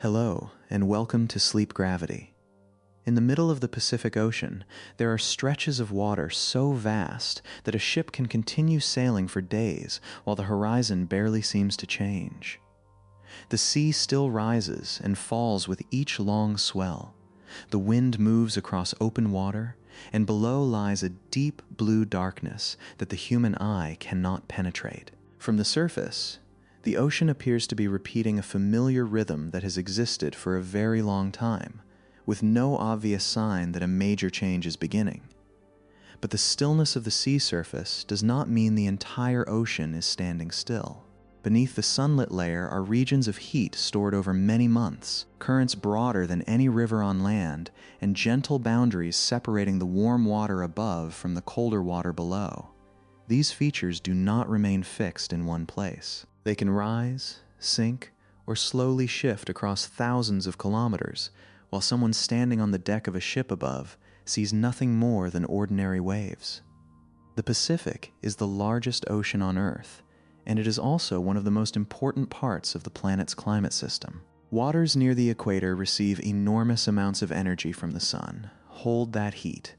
Hello, and welcome to Sleep Gravity. In the middle of the Pacific Ocean, there are stretches of water so vast that a ship can continue sailing for days while the horizon barely seems to change. The sea still rises and falls with each long swell. The wind moves across open water, and below lies a deep blue darkness that the human eye cannot penetrate. From the surface, the ocean appears to be repeating a familiar rhythm that has existed for a very long time, with no obvious sign that a major change is beginning. But the stillness of the sea surface does not mean the entire ocean is standing still. Beneath the sunlit layer are regions of heat stored over many months, currents broader than any river on land, and gentle boundaries separating the warm water above from the colder water below. These features do not remain fixed in one place. They can rise, sink, or slowly shift across thousands of kilometers, while someone standing on the deck of a ship above sees nothing more than ordinary waves. The Pacific is the largest ocean on Earth, and it is also one of the most important parts of the planet's climate system. Waters near the equator receive enormous amounts of energy from the sun, hold that heat,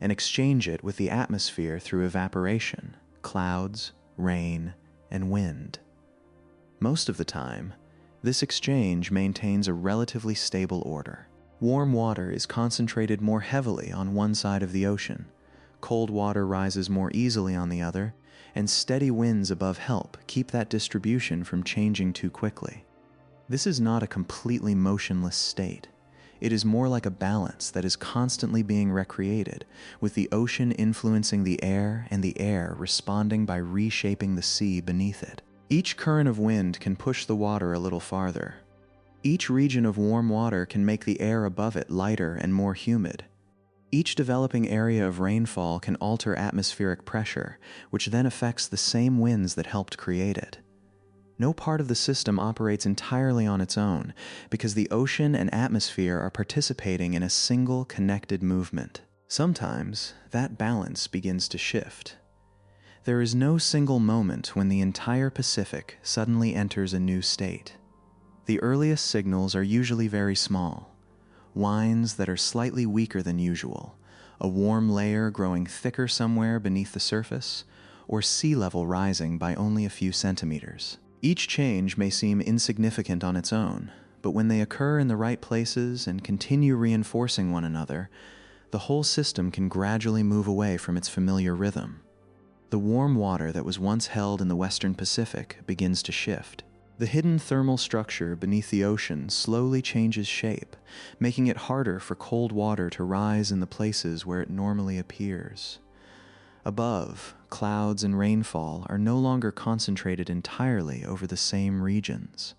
and exchange it with the atmosphere through evaporation, clouds, rain, and wind. Most of the time, this exchange maintains a relatively stable order. Warm water is concentrated more heavily on one side of the ocean, cold water rises more easily on the other, and steady winds above help keep that distribution from changing too quickly. This is not a completely motionless state. It is more like a balance that is constantly being recreated, with the ocean influencing the air and the air responding by reshaping the sea beneath it. Each current of wind can push the water a little farther. Each region of warm water can make the air above it lighter and more humid. Each developing area of rainfall can alter atmospheric pressure, which then affects the same winds that helped create it. No part of the system operates entirely on its own, because the ocean and atmosphere are participating in a single connected movement. Sometimes, that balance begins to shift. There is no single moment when the entire Pacific suddenly enters a new state. The earliest signals are usually very small. Winds that are slightly weaker than usual, a warm layer growing thicker somewhere beneath the surface, or sea level rising by only a few centimeters. Each change may seem insignificant on its own, but when they occur in the right places and continue reinforcing one another, the whole system can gradually move away from its familiar rhythm. The warm water that was once held in the western Pacific begins to shift. The hidden thermal structure beneath the ocean slowly changes shape, making it harder for cold water to rise in the places where it normally appears. Above, clouds and rainfall are no longer concentrated entirely over the same regions.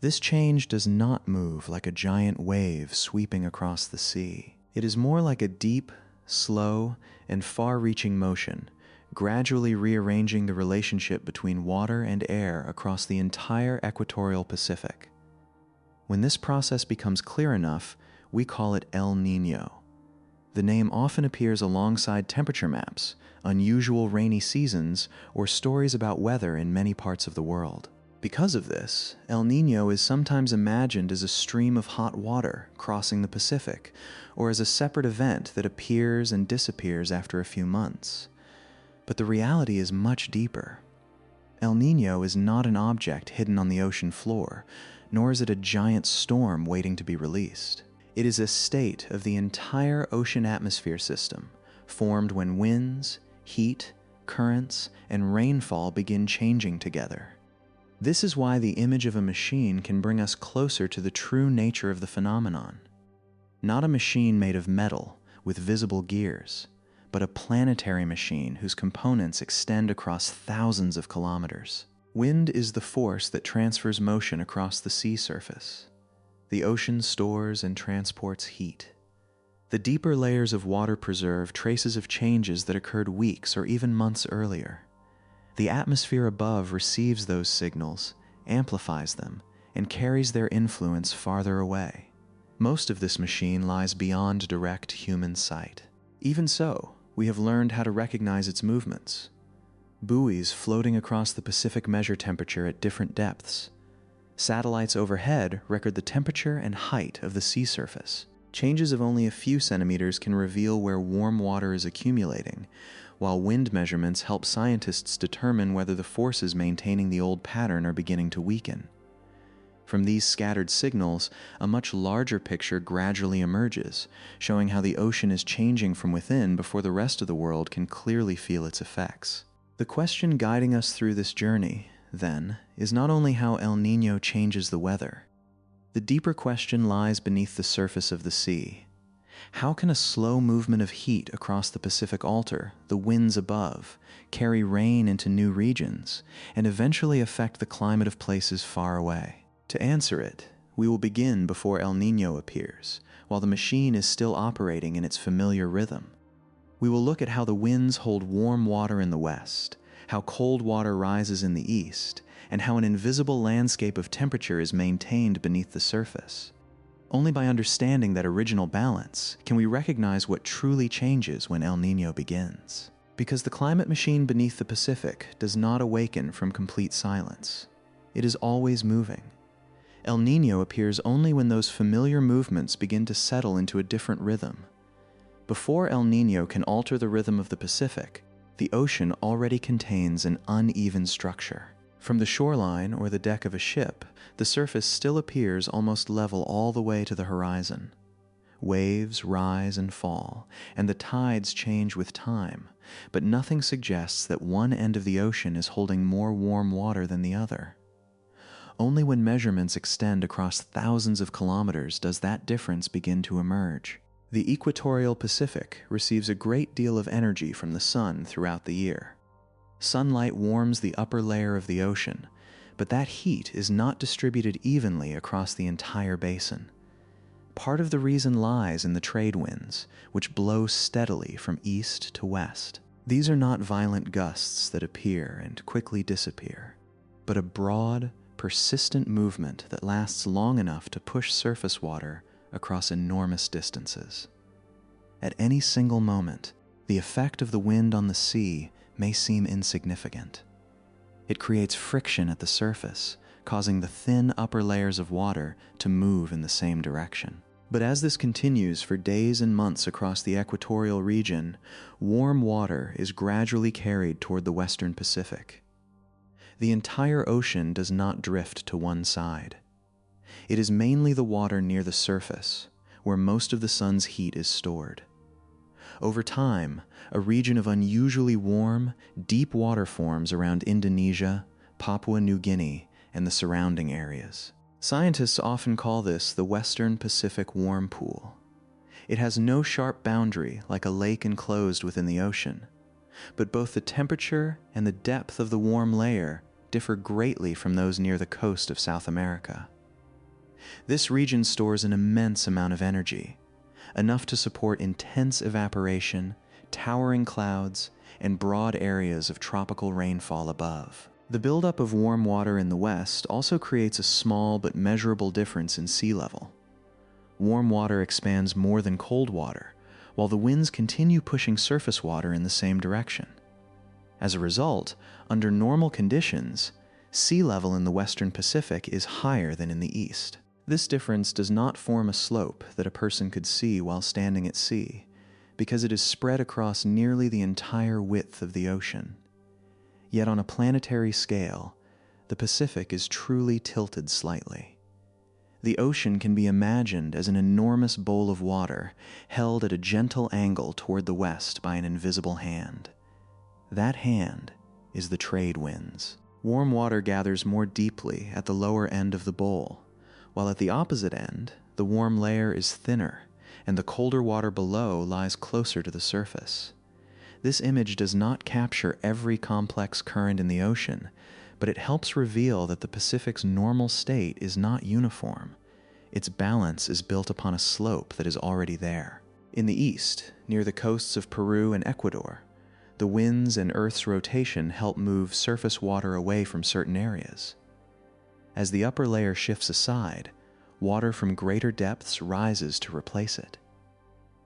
This change does not move like a giant wave sweeping across the sea. It is more like a deep, slow, and far-reaching motion, gradually rearranging the relationship between water and air across the entire equatorial Pacific. When this process becomes clear enough, we call it El Niño. The name often appears alongside temperature maps, unusual rainy seasons, or stories about weather in many parts of the world. Because of this, El Niño is sometimes imagined as a stream of hot water crossing the Pacific, or as a separate event that appears and disappears after a few months. But the reality is much deeper. El Niño is not an object hidden on the ocean floor, nor is it a giant storm waiting to be released. It is a state of the entire ocean atmosphere system, formed when winds, heat, currents, and rainfall begin changing together. This is why the image of a machine can bring us closer to the true nature of the phenomenon. Not a machine made of metal with visible gears, but a planetary machine whose components extend across thousands of kilometers. Wind is the force that transfers motion across the sea surface. The ocean stores and transports heat. The deeper layers of water preserve traces of changes that occurred weeks or even months earlier. The atmosphere above receives those signals, amplifies them, and carries their influence farther away. Most of this machine lies beyond direct human sight. Even so, we have learned how to recognize its movements. Buoys floating across the Pacific measure temperature at different depths. Satellites overhead record the temperature and height of the sea surface. Changes of only a few centimeters can reveal where warm water is accumulating, while wind measurements help scientists determine whether the forces maintaining the old pattern are beginning to weaken. From these scattered signals, a much larger picture gradually emerges, showing how the ocean is changing from within before the rest of the world can clearly feel its effects. The question guiding us through this journey, then, is not only how El Niño changes the weather. The deeper question lies beneath the surface of the sea. How can a slow movement of heat across the Pacific alter, the winds above, carry rain into new regions, and eventually affect the climate of places far away? To answer it, we will begin before El Niño appears, while the machine is still operating in its familiar rhythm. We will look at how the winds hold warm water in the west, how cold water rises in the east, and how an invisible landscape of temperature is maintained beneath the surface. Only by understanding that original balance can we recognize what truly changes when El Niño begins. Because the climate machine beneath the Pacific does not awaken from complete silence. It is always moving. El Niño appears only when those familiar movements begin to settle into a different rhythm. Before El Niño can alter the rhythm of the Pacific, the ocean already contains an uneven structure. From the shoreline or the deck of a ship, the surface still appears almost level all the way to the horizon. Waves rise and fall, and the tides change with time, but nothing suggests that one end of the ocean is holding more warm water than the other. Only when measurements extend across thousands of kilometers does that difference begin to emerge. The equatorial Pacific receives a great deal of energy from the sun throughout the year. Sunlight warms the upper layer of the ocean, but that heat is not distributed evenly across the entire basin. Part of the reason lies in the trade winds, which blow steadily from east to west. These are not violent gusts that appear and quickly disappear, but a broad, persistent movement that lasts long enough to push surface water across enormous distances. At any single moment, the effect of the wind on the sea may seem insignificant. It creates friction at the surface, causing the thin upper layers of water to move in the same direction. But as this continues for days and months across the equatorial region, warm water is gradually carried toward the western Pacific. The entire ocean does not drift to one side. It is mainly the water near the surface, where most of the sun's heat is stored. Over time, a region of unusually warm, deep water forms around Indonesia, Papua New Guinea, and the surrounding areas. Scientists often call this the Western Pacific Warm Pool. It has no sharp boundary like a lake enclosed within the ocean, but both the temperature and the depth of the warm layer differ greatly from those near the coast of South America. This region stores an immense amount of energy, enough to support intense evaporation, towering clouds, and broad areas of tropical rainfall above. The buildup of warm water in the west also creates a small but measurable difference in sea level. Warm water expands more than cold water, while the winds continue pushing surface water in the same direction. As a result, under normal conditions, sea level in the western Pacific is higher than in the east. This difference does not form a slope that a person could see while standing at sea, because it is spread across nearly the entire width of the ocean. Yet on a planetary scale, the Pacific is truly tilted slightly. The ocean can be imagined as an enormous bowl of water held at a gentle angle toward the west by an invisible hand. That hand is the trade winds. Warm water gathers more deeply at the lower end of the bowl, while at the opposite end, the warm layer is thinner, and the colder water below lies closer to the surface. This image does not capture every complex current in the ocean, but it helps reveal that the Pacific's normal state is not uniform. Its balance is built upon a slope that is already there. In the east, near the coasts of Peru and Ecuador, the winds and Earth's rotation help move surface water away from certain areas. As the upper layer shifts aside, water from greater depths rises to replace it.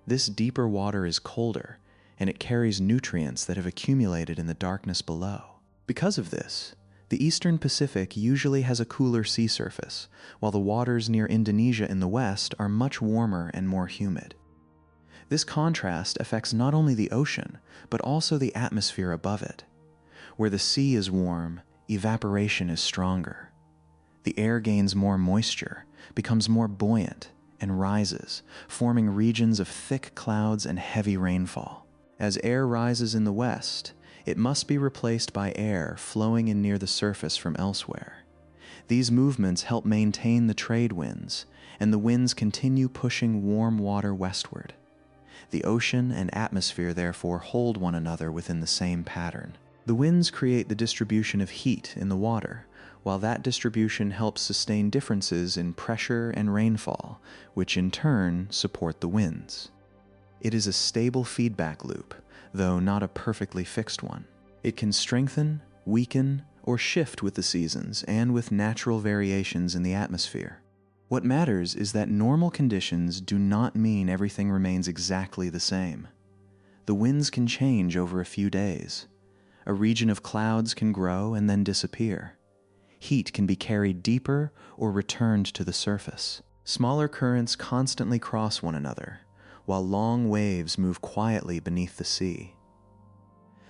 This deeper water is colder, and it carries nutrients that have accumulated in the darkness below. Because of this, The eastern Pacific usually has a cooler sea surface, while the waters near Indonesia in the west are much warmer and more humid. This contrast affects not only the ocean, but also the atmosphere above it. Where the sea is warm, evaporation is stronger. The air gains more moisture, becomes more buoyant, and rises, forming regions of thick clouds and heavy rainfall. As air rises in the west, it must be replaced by air flowing in near the surface from elsewhere. These movements help maintain the trade winds, and the winds continue pushing warm water westward. The ocean and atmosphere therefore hold one another within the same pattern. The winds create the distribution of heat in the water, while that distribution helps sustain differences in pressure and rainfall, which in turn support the winds. It is a stable feedback loop, though not a perfectly fixed one. It can strengthen, weaken, or shift with the seasons and with natural variations in the atmosphere. What matters is that normal conditions do not mean everything remains exactly the same. The winds can change over a few days. A region of clouds can grow and then disappear. Heat can be carried deeper or returned to the surface. Smaller currents constantly cross one another, while long waves move quietly beneath the sea.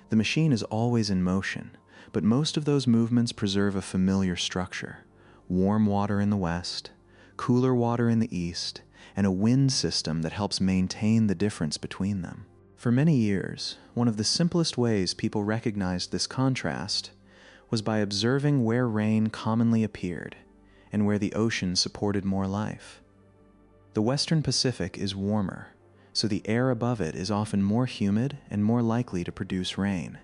The machine is always in motion, but most of those movements preserve a familiar structure: warm water in the west, cooler water in the east, and a wind system that helps maintain the difference between them. For many years, one of the simplest ways people recognized this contrast was by observing where rain commonly appeared and where the ocean supported more life. The western Pacific is warmer, so the air above it is often more humid and more likely to produce rain.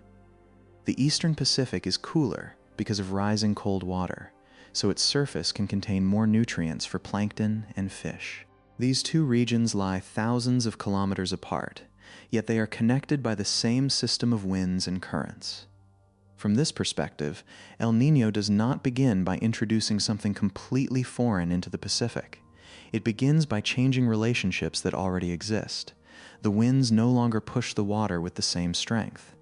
The eastern Pacific is cooler because of rising cold water, so its surface can contain more nutrients for plankton and fish. These two regions lie thousands of kilometers apart, yet they are connected by the same system of winds and currents. From this perspective, El Niño does not begin by introducing something completely foreign into the Pacific. It begins by changing relationships that already exist. The winds no longer push the water with the same strength.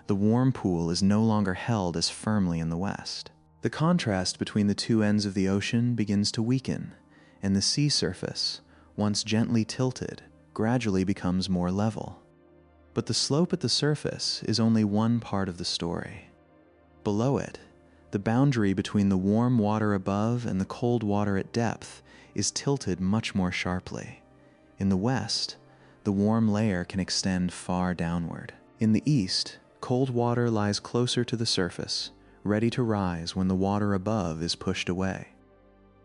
The warm pool is no longer held as firmly in the west. The contrast between the two ends of the ocean begins to weaken, and the sea surface, once gently tilted, gradually becomes more level. But the slope at the surface is only one part of the story. Below it, the boundary between the warm water above and the cold water at depth is tilted much more sharply. In the west, the warm layer can extend far downward. In the east, cold water lies closer to the surface, ready to rise when the water above is pushed away.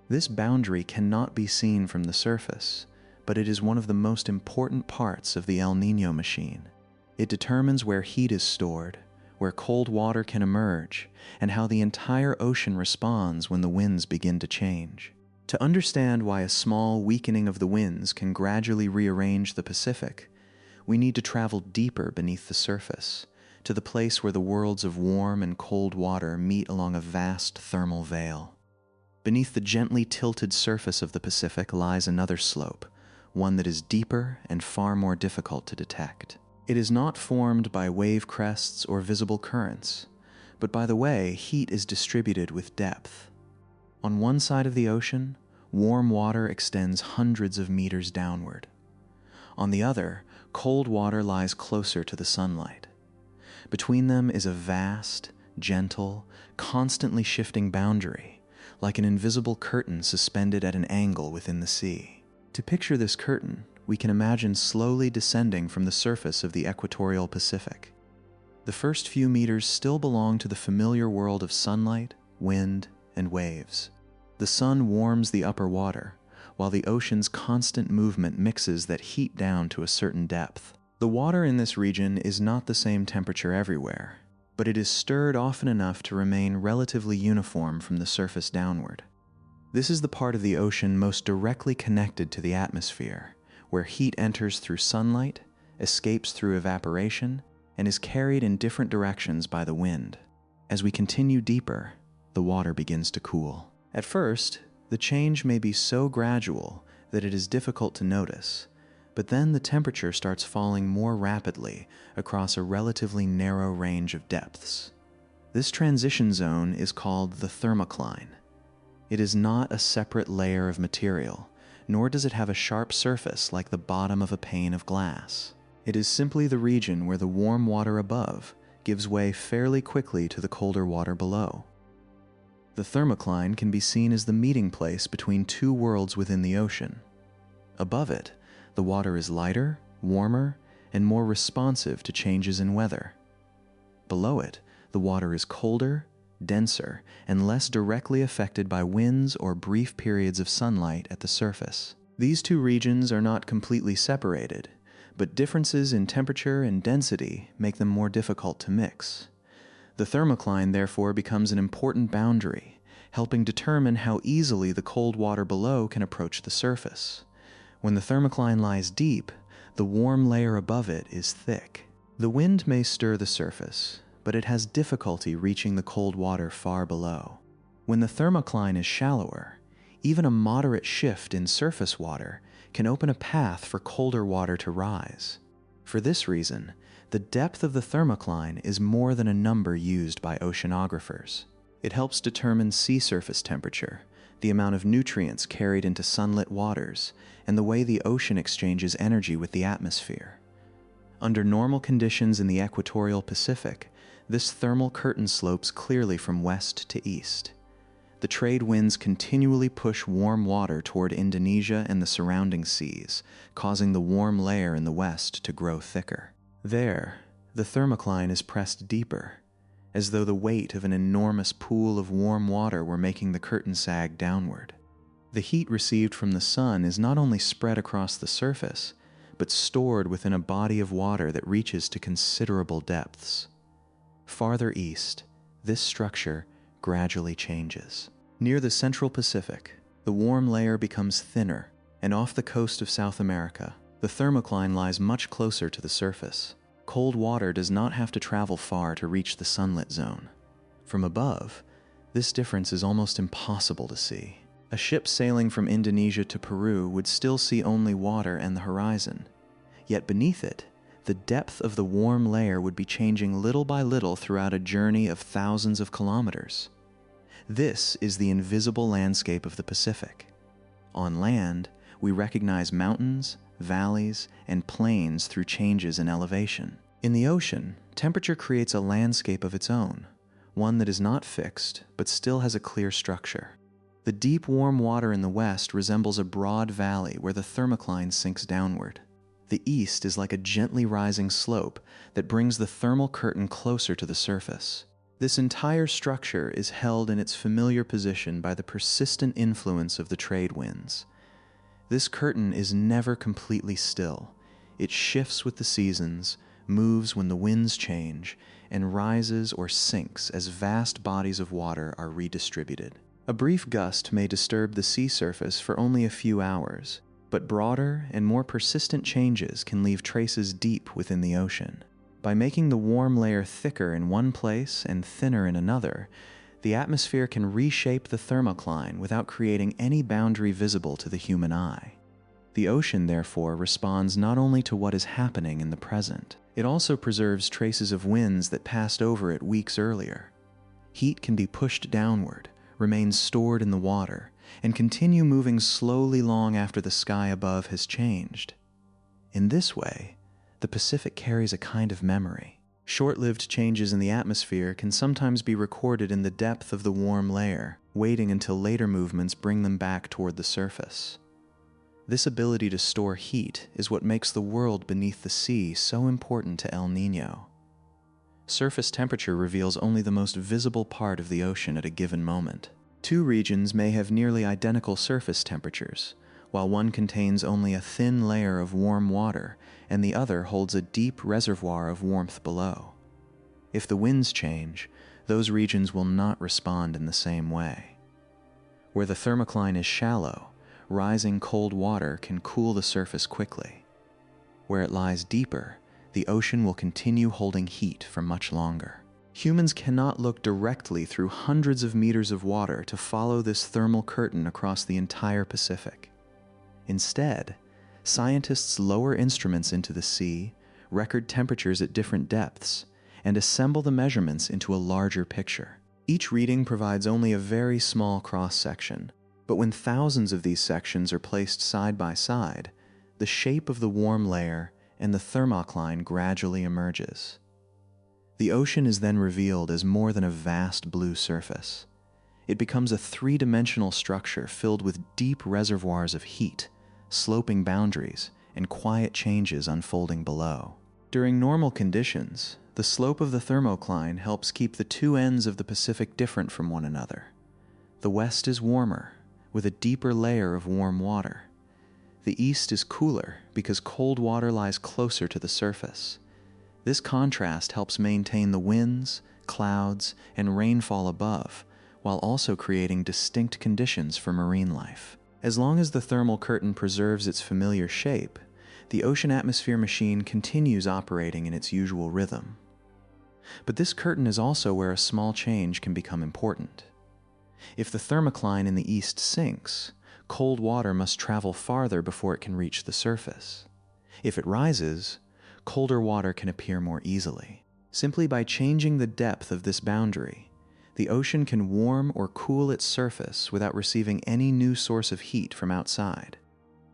This boundary cannot be seen from the surface, but it is one of the most important parts of the El Niño machine. It determines where heat is stored, where cold water can emerge, and how the entire ocean responds when the winds begin to change. To understand why a small weakening of the winds can gradually rearrange the Pacific, we need to travel deeper beneath the surface, to the place where the worlds of warm and cold water meet along a vast thermal veil. Beneath the gently tilted surface of the Pacific lies another slope, one that is deeper and far more difficult to detect. It is not formed by wave crests or visible currents, but by the way heat is distributed with depth. On one side of the ocean, warm water extends hundreds of meters downward. On the other, cold water lies closer to the sunlight. Between them is a vast, gentle, constantly shifting boundary, like an invisible curtain suspended at an angle within the sea. To picture this curtain, we can imagine slowly descending from the surface of the equatorial Pacific. The first few meters still belong to the familiar world of sunlight, wind, and waves. The sun warms the upper water, while the ocean's constant movement mixes that heat down to a certain depth. The water in this region is not the same temperature everywhere, but it is stirred often enough to remain relatively uniform from the surface downward. This is the part of the ocean most directly connected to the atmosphere, where heat enters through sunlight, escapes through evaporation, and is carried in different directions by the wind. As we continue deeper, the water begins to cool. At first, the change may be so gradual that it is difficult to notice, but then the temperature starts falling more rapidly across a relatively narrow range of depths. This transition zone is called the thermocline. It is not a separate layer of material, nor does it have a sharp surface like the bottom of a pane of glass. It is simply the region where the warm water above gives way fairly quickly to the colder water below. The thermocline can be seen as the meeting place between two worlds within the ocean. Above it, the water is lighter, warmer, and more responsive to changes in weather. Below it, the water is colder, denser, and less directly affected by winds or brief periods of sunlight at the surface. These two regions are not completely separated, but differences in temperature and density make them more difficult to mix. The thermocline therefore becomes an important boundary, helping determine how easily the cold water below can approach the surface. When the thermocline lies deep, the warm layer above it is thick. The wind may stir the surface, but it has difficulty reaching the cold water far below. When the thermocline is shallower, even a moderate shift in surface water can open a path for colder water to rise. For this reason, the depth of the thermocline is more than a number used by oceanographers. It helps determine sea surface temperature, the amount of nutrients carried into sunlit waters, and the way the ocean exchanges energy with the atmosphere. Under normal conditions in the equatorial Pacific, this thermal curtain slopes clearly from west to east. The trade winds continually push warm water toward Indonesia and the surrounding seas, causing the warm layer in the west to grow thicker. There, the thermocline is pressed deeper, as though the weight of an enormous pool of warm water were making the curtain sag downward. The heat received from the sun is not only spread across the surface, but stored within a body of water that reaches to considerable depths. Farther east, this structure gradually changes. Near the central Pacific, the warm layer becomes thinner, and off the coast of South America, the thermocline lies much closer to the surface. Cold water does not have to travel far to reach the sunlit zone. From above, this difference is almost impossible to see. A ship sailing from Indonesia to Peru would still see only water and the horizon. Yet beneath it, the depth of the warm layer would be changing little by little throughout a journey of thousands of kilometers. This is the invisible landscape of the Pacific. On land, we recognize mountains, valleys, and plains through changes in elevation. In the ocean, temperature creates a landscape of its own, one that is not fixed, but still has a clear structure. The deep, warm water in the west resembles a broad valley where the thermocline sinks downward. The east is like a gently rising slope that brings the thermal curtain closer to the surface. This entire structure is held in its familiar position by the persistent influence of the trade winds. This curtain is never completely still. It shifts with the seasons, moves when the winds change, and rises or sinks as vast bodies of water are redistributed. A brief gust may disturb the sea surface for only a few hours, but broader and more persistent changes can leave traces deep within the ocean. By making the warm layer thicker in one place and thinner in another, the atmosphere can reshape the thermocline without creating any boundary visible to the human eye. The ocean, therefore, responds not only to what is happening in the present, it also preserves traces of winds that passed over it weeks earlier. Heat can be pushed downward, remain stored in the water, and continue moving slowly long after the sky above has changed. In this way, the Pacific carries a kind of memory. Short-lived changes in the atmosphere can sometimes be recorded in the depth of the warm layer, waiting until later movements bring them back toward the surface. This ability to store heat is what makes the world beneath the sea so important to El Niño. Surface temperature reveals only the most visible part of the ocean at a given moment. Two regions may have nearly identical surface temperatures, while one contains only a thin layer of warm water and the other holds a deep reservoir of warmth below. If the winds change, those regions will not respond in the same way. Where the thermocline is shallow, rising cold water can cool the surface quickly. Where it lies deeper, the ocean will continue holding heat for much longer. Humans cannot look directly through hundreds of meters of water to follow this thermal curtain across the entire Pacific. Instead, scientists lower instruments into the sea, record temperatures at different depths, and assemble the measurements into a larger picture. Each reading provides only a very small cross-section, but when thousands of these sections are placed side by side, the shape of the warm layer and the thermocline gradually emerges. The ocean is then revealed as more than a vast blue surface. It becomes a three-dimensional structure filled with deep reservoirs of heat, sloping boundaries, and quiet changes unfolding below. During normal conditions, the slope of the thermocline helps keep the two ends of the Pacific different from one another. The west is warmer, with a deeper layer of warm water. The east is cooler because cold water lies closer to the surface. This contrast helps maintain the winds, clouds, and rainfall above, while also creating distinct conditions for marine life. As long as the thermal curtain preserves its familiar shape, the ocean atmosphere machine continues operating in its usual rhythm. But this curtain is also where a small change can become important. If the thermocline in the east sinks, cold water must travel farther before it can reach the surface. If it rises, colder water can appear more easily. Simply by changing the depth of this boundary, the ocean can warm or cool its surface without receiving any new source of heat from outside.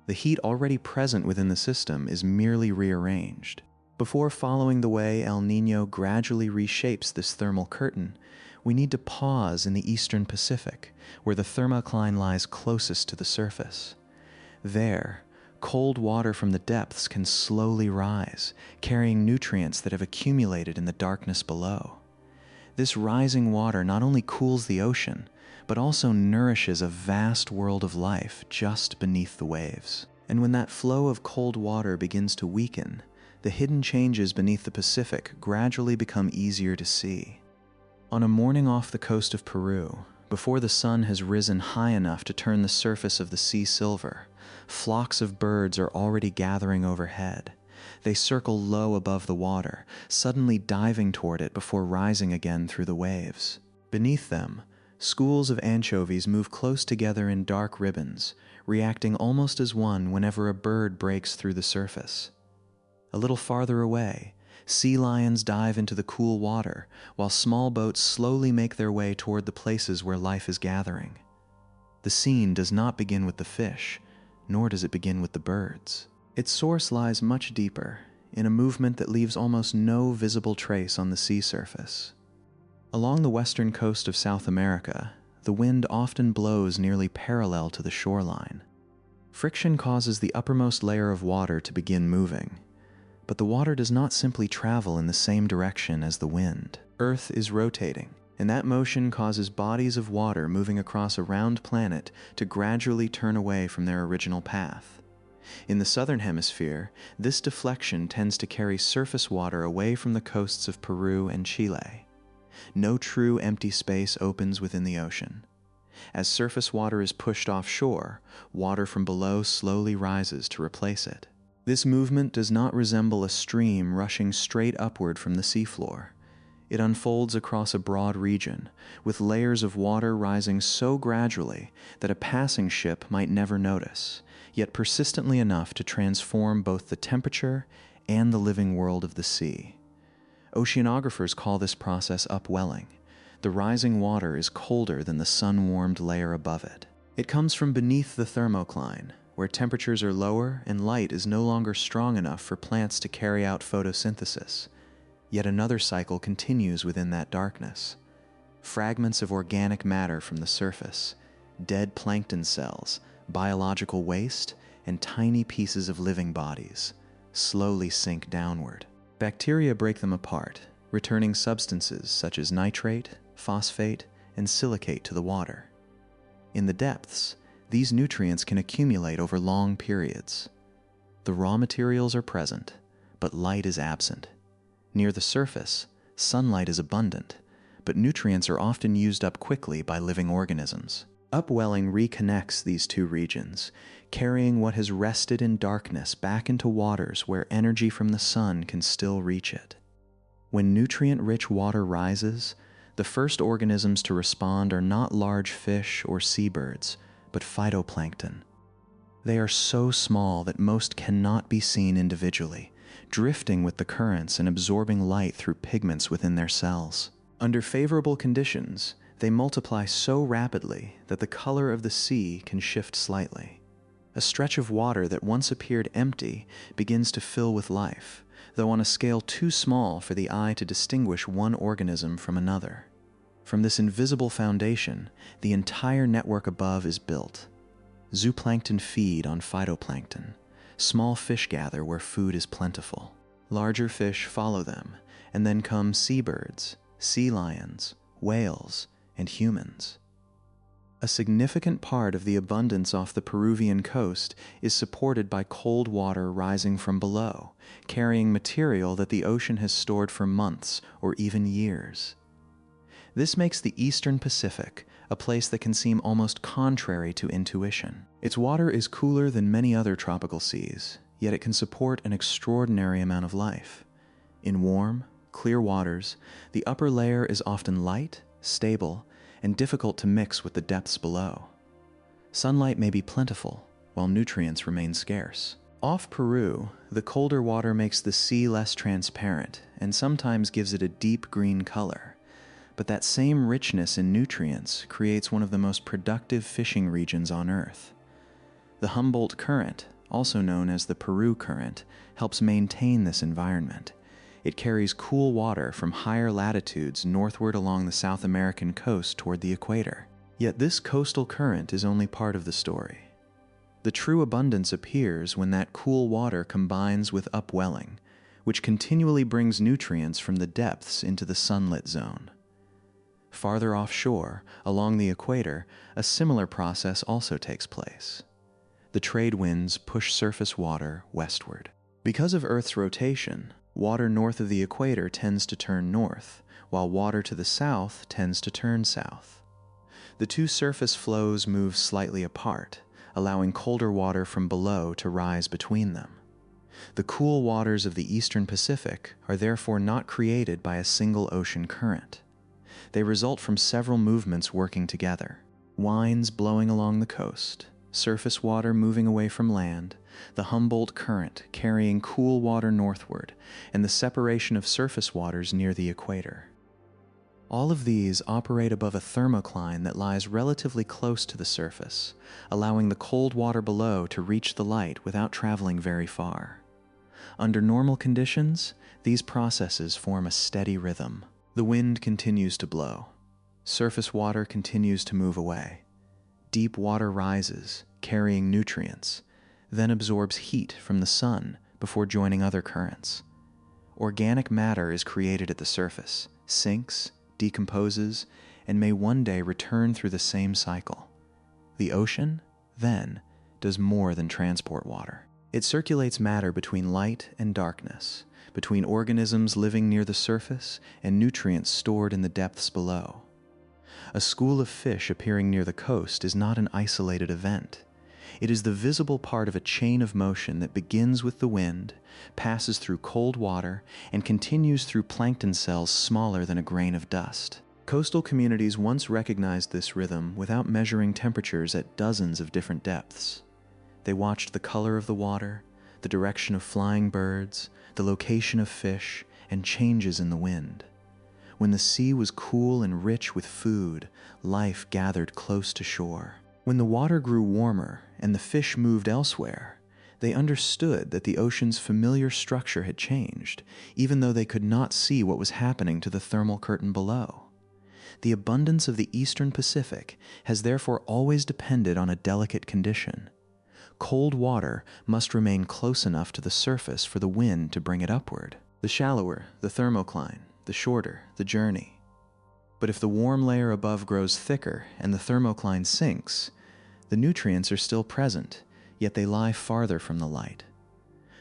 The heat already present within the system is merely rearranged. Before following the way El Niño gradually reshapes this thermal curtain, we need to pause in the eastern Pacific, where the thermocline lies closest to the surface. There, cold water from the depths can slowly rise, carrying nutrients that have accumulated in the darkness below. This rising water not only cools the ocean, but also nourishes a vast world of life just beneath the waves. And when that flow of cold water begins to weaken, the hidden changes beneath the Pacific gradually become easier to see. On a morning off the coast of Peru, before the sun has risen high enough to turn the surface of the sea silver, flocks of birds are already gathering overhead. They circle low above the water, suddenly diving toward it before rising again through the waves. Beneath them, schools of anchovies move close together in dark ribbons, reacting almost as one whenever a bird breaks through the surface. A little farther away, sea lions dive into the cool water, while small boats slowly make their way toward the places where life is gathering. The scene does not begin with the fish, nor does it begin with the birds. Its source lies much deeper, in a movement that leaves almost no visible trace on the sea surface. Along the western coast of South America, the wind often blows nearly parallel to the shoreline. Friction causes the uppermost layer of water to begin moving. But the water does not simply travel in the same direction as the wind. Earth is rotating, and that motion causes bodies of water moving across a round planet to gradually turn away from their original path. In the southern hemisphere, this deflection tends to carry surface water away from the coasts of Peru and Chile. No true empty space opens within the ocean. As surface water is pushed offshore, water from below slowly rises to replace it. This movement does not resemble a stream rushing straight upward from the seafloor. It unfolds across a broad region, with layers of water rising so gradually that a passing ship might never notice, yet persistently enough to transform both the temperature and the living world of the sea. Oceanographers call this process upwelling. The rising water is colder than the sun-warmed layer above it. It comes from beneath the thermocline, where temperatures are lower and light is no longer strong enough for plants to carry out photosynthesis. Yet another cycle continues within that darkness. Fragments of organic matter from the surface, dead plankton cells, biological waste, and tiny pieces of living bodies slowly sink downward. Bacteria break them apart, returning substances such as nitrate, phosphate, and silicate to the water. In the depths, these nutrients can accumulate over long periods. The raw materials are present, but light is absent. Near the surface, sunlight is abundant, but nutrients are often used up quickly by living organisms. Upwelling reconnects these two regions, carrying what has rested in darkness back into waters where energy from the sun can still reach it. When nutrient-rich water rises, the first organisms to respond are not large fish or seabirds, but phytoplankton. They are so small that most cannot be seen individually, drifting with the currents and absorbing light through pigments within their cells. Under favorable conditions, they multiply so rapidly that the color of the sea can shift slightly. A stretch of water that once appeared empty begins to fill with life, though on a scale too small for the eye to distinguish one organism from another. From this invisible foundation, the entire network above is built. Zooplankton feed on phytoplankton. Small fish gather where food is plentiful. Larger fish follow them, and then come seabirds, sea lions, whales, and humans. A significant part of the abundance off the Peruvian coast is supported by cold water rising from below, carrying material that the ocean has stored for months or even years. This makes the Eastern Pacific a place that can seem almost contrary to intuition. Its water is cooler than many other tropical seas, yet it can support an extraordinary amount of life. In warm, clear waters, the upper layer is often light, stable, and difficult to mix with the depths below. Sunlight may be plentiful, while nutrients remain scarce. Off Peru, the colder water makes the sea less transparent and sometimes gives it a deep green color. But that same richness in nutrients creates one of the most productive fishing regions on Earth. The Humboldt Current, also known as the Peru Current, helps maintain this environment. It carries cool water from higher latitudes northward along the South American coast toward the equator. Yet this coastal current is only part of the story. The true abundance appears when that cool water combines with upwelling, which continually brings nutrients from the depths into the sunlit zone. Farther offshore, along the equator, a similar process also takes place. The trade winds push surface water westward. Because of Earth's rotation, water north of the equator tends to turn north, while water to the south tends to turn south. The two surface flows move slightly apart, allowing colder water from below to rise between them. The cool waters of the Eastern Pacific are therefore not created by a single ocean current. They result from several movements working together. Winds blowing along the coast, surface water moving away from land, the Humboldt Current carrying cool water northward, and the separation of surface waters near the equator. All of these operate above a thermocline that lies relatively close to the surface, allowing the cold water below to reach the light without traveling very far. Under normal conditions, these processes form a steady rhythm. The wind continues to blow. Surface water continues to move away. Deep water rises, carrying nutrients, then absorbs heat from the sun before joining other currents. Organic matter is created at the surface, sinks, decomposes, and may one day return through the same cycle. The ocean, then, does more than transport water. It circulates matter between light and darkness, between organisms living near the surface and nutrients stored in the depths below. A school of fish appearing near the coast is not an isolated event. It is the visible part of a chain of motion that begins with the wind, passes through cold water, and continues through plankton cells smaller than a grain of dust. Coastal communities once recognized this rhythm without measuring temperatures at dozens of different depths. They watched the color of the water, the direction of flying birds, the location of fish, and changes in the wind. When the sea was cool and rich with food, life gathered close to shore. When the water grew warmer and the fish moved elsewhere, they understood that the ocean's familiar structure had changed, even though they could not see what was happening to the thermal curtain below. The abundance of the Eastern Pacific has therefore always depended on a delicate condition. Cold water must remain close enough to the surface for the wind to bring it upward. The shallower the thermocline, the shorter the journey. But if the warm layer above grows thicker and the thermocline sinks, the nutrients are still present, yet they lie farther from the light.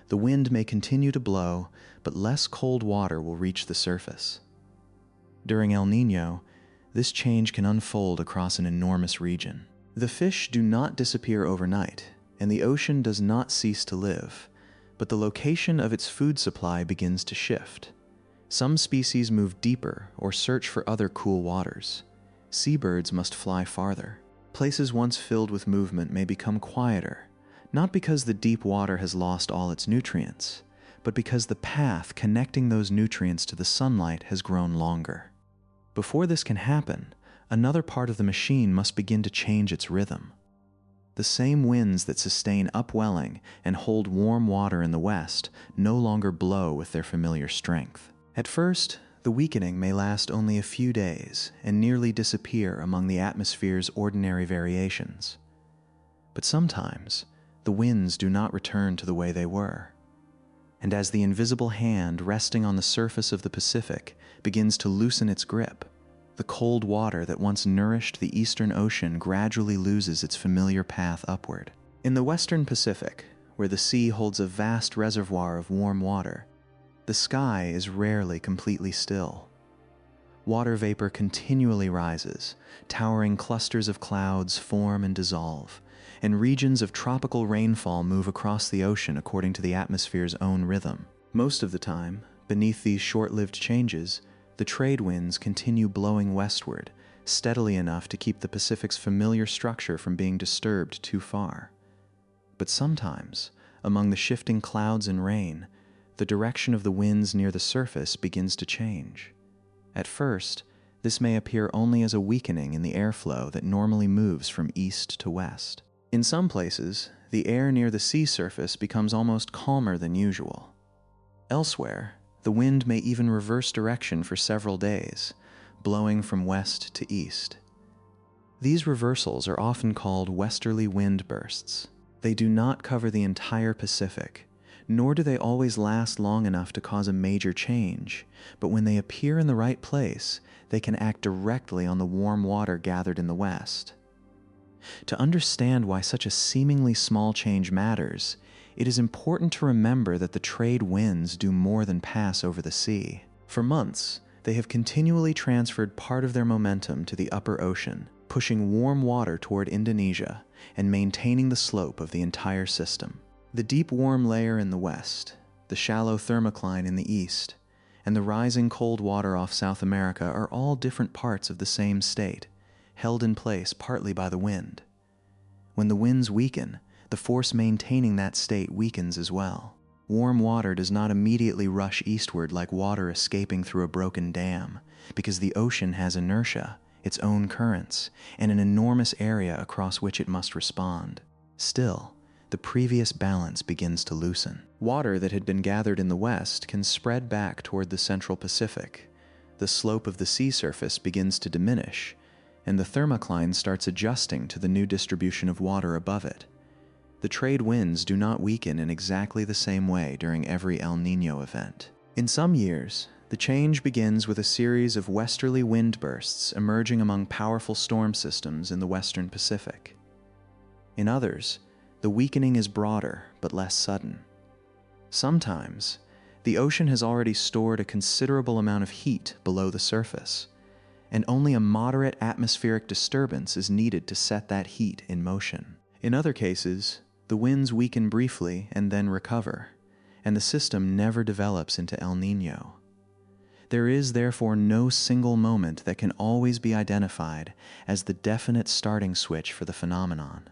The wind may continue to blow, but less cold water will reach the surface. During El Niño, this change can unfold across an enormous region. The fish do not disappear overnight, and the ocean does not cease to live, but the location of its food supply begins to shift. Some species move deeper or search for other cool waters. Seabirds must fly farther. Places once filled with movement may become quieter, not because the deep water has lost all its nutrients, but but because the path connecting those nutrients to the sunlight has grown longer. Before this can happen, another part of the machine must begin to change its rhythm. The same winds that sustain upwelling and hold warm water in the west no longer blow with their familiar strength. At first, the weakening may last only a few days and nearly disappear among the atmosphere's ordinary variations. But sometimes, the winds do not return to the way they were. And as the invisible hand resting on the surface of the Pacific begins to loosen its grip, the cold water that once nourished the Eastern Ocean gradually loses its familiar path upward. In the Western Pacific, where the sea holds a vast reservoir of warm water, the sky is rarely completely still. Water vapor continually rises, towering clusters of clouds form and dissolve, and regions of tropical rainfall move across the ocean according to the atmosphere's own rhythm. Most of the time, beneath these short-lived changes, the trade winds continue blowing westward, steadily enough to keep the Pacific's familiar structure from being disturbed too far. But sometimes, among the shifting clouds and rain, the direction of the winds near the surface begins to change. At first, this may appear only as a weakening in the airflow that normally moves from east to west. In some places, the air near the sea surface becomes almost calmer than usual. Elsewhere, the wind may even reverse direction for several days, blowing from west to east. These reversals are often called westerly wind bursts. They do not cover the entire Pacific, nor do they always last long enough to cause a major change, but when they appear in the right place, they can act directly on the warm water gathered in the west. To understand why such a seemingly small change matters, it is important to remember that the trade winds do more than pass over the sea. For months, they have continually transferred part of their momentum to the upper ocean, pushing warm water toward Indonesia and maintaining the slope of the entire system. The deep warm layer in the west, the shallow thermocline in the east, and the rising cold water off South America are all different parts of the same state, held in place partly by the wind. When the winds weaken, the force maintaining that state weakens as well. Warm water does not immediately rush eastward like water escaping through a broken dam, because the ocean has inertia, its own currents, and an enormous area across which it must respond. Still, the previous balance begins to loosen. Water that had been gathered in the west can spread back toward the central Pacific. The slope of the sea surface begins to diminish, and the thermocline starts adjusting to the new distribution of water above it. The trade winds do not weaken in exactly the same way during every El Niño event. In some years, the change begins with a series of westerly wind bursts emerging among powerful storm systems in the western Pacific. In others, the weakening is broader but less sudden. Sometimes, the ocean has already stored a considerable amount of heat below the surface, and only a moderate atmospheric disturbance is needed to set that heat in motion. In other cases, the winds weaken briefly and then recover, and the system never develops into El Niño. There is therefore no single moment that can always be identified as the definite starting switch for the phenomenon.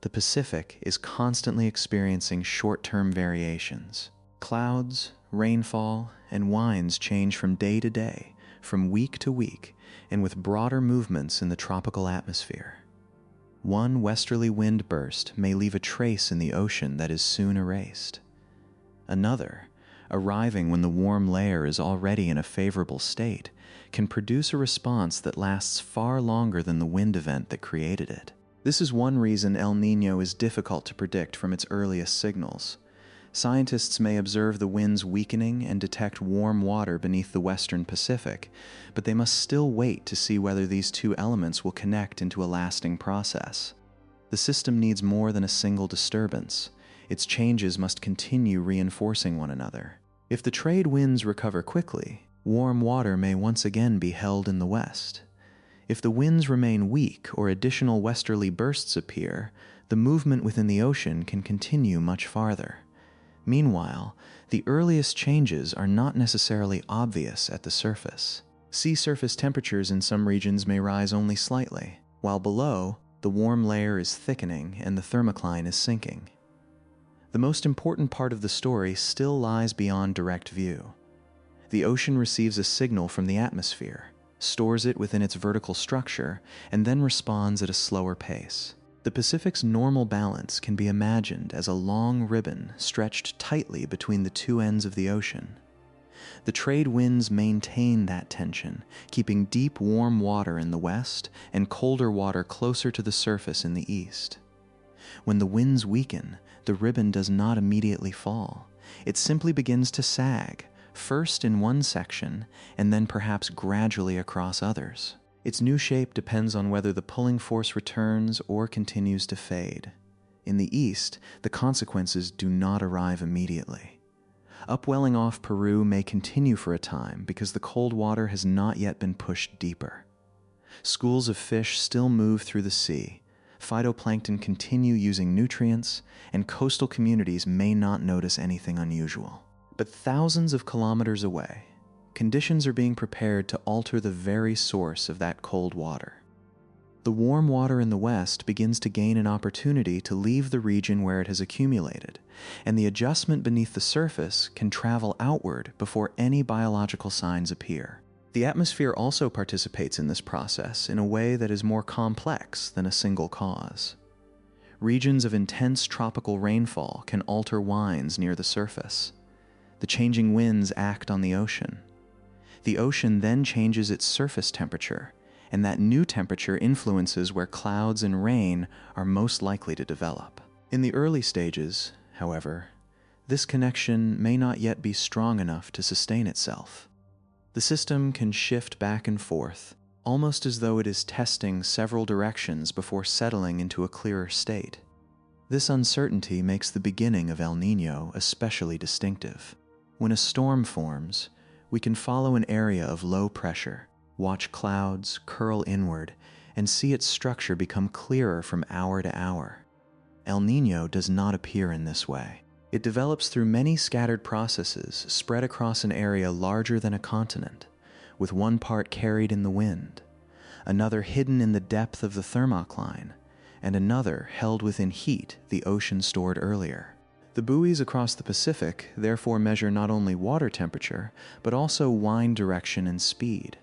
The Pacific is constantly experiencing short-term variations. Clouds, rainfall, and winds change from day to day, from week to week, and with broader movements in the tropical atmosphere. One westerly wind burst may leave a trace in the ocean that is soon erased. Another, arriving when the warm layer is already in a favorable state, can produce a response that lasts far longer than the wind event that created it. This is one reason El Niño is difficult to predict from its earliest signals. Scientists may observe the winds weakening and detect warm water beneath the western Pacific, but they must still wait to see whether these two elements will connect into a lasting process. The system needs more than a single disturbance. Its changes must continue reinforcing one another. If the trade winds recover quickly, warm water may once again be held in the west. If the winds remain weak or additional westerly bursts appear, the movement within the ocean can continue much farther. Meanwhile, the earliest changes are not necessarily obvious at the surface. Sea surface temperatures in some regions may rise only slightly, while below, the warm layer is thickening and the thermocline is sinking. The most important part of the story still lies beyond direct view. The ocean receives a signal from the atmosphere, stores it within its vertical structure, and then responds at a slower pace. The Pacific's normal balance can be imagined as a long ribbon stretched tightly between the two ends of the ocean. The trade winds maintain that tension, keeping deep, warm water in the west and colder water closer to the surface in the east. When the winds weaken, the ribbon does not immediately fall. It simply begins to sag, first in one section and then perhaps gradually across others. Its new shape depends on whether the pulling force returns or continues to fade. In the east, the consequences do not arrive immediately. Upwelling off Peru may continue for a time because the cold water has not yet been pushed deeper. Schools of fish still move through the sea, phytoplankton continue using nutrients, and coastal communities may not notice anything unusual. But thousands of kilometers away, conditions are being prepared to alter the very source of that cold water. The warm water in the west begins to gain an opportunity to leave the region where it has accumulated, and the adjustment beneath the surface can travel outward before any biological signs appear. The atmosphere also participates in this process in a way that is more complex than a single cause. Regions of intense tropical rainfall can alter winds near the surface. The changing winds act on the ocean. The ocean then changes its surface temperature, and that new temperature influences where clouds and rain are most likely to develop. In the early stages, however, this connection may not yet be strong enough to sustain itself. The system can shift back and forth, almost as though it is testing several directions before settling into a clearer state. This uncertainty makes the beginning of El Niño especially distinctive. When a storm forms, we can follow an area of low pressure, watch clouds curl inward, and see its structure become clearer from hour to hour. El Niño does not appear in this way. It develops through many scattered processes spread across an area larger than a continent, with one part carried in the wind, another hidden in the depth of the thermocline, and another held within heat the ocean stored earlier. The buoys across the Pacific therefore measure not only water temperature, but also wind direction and speed.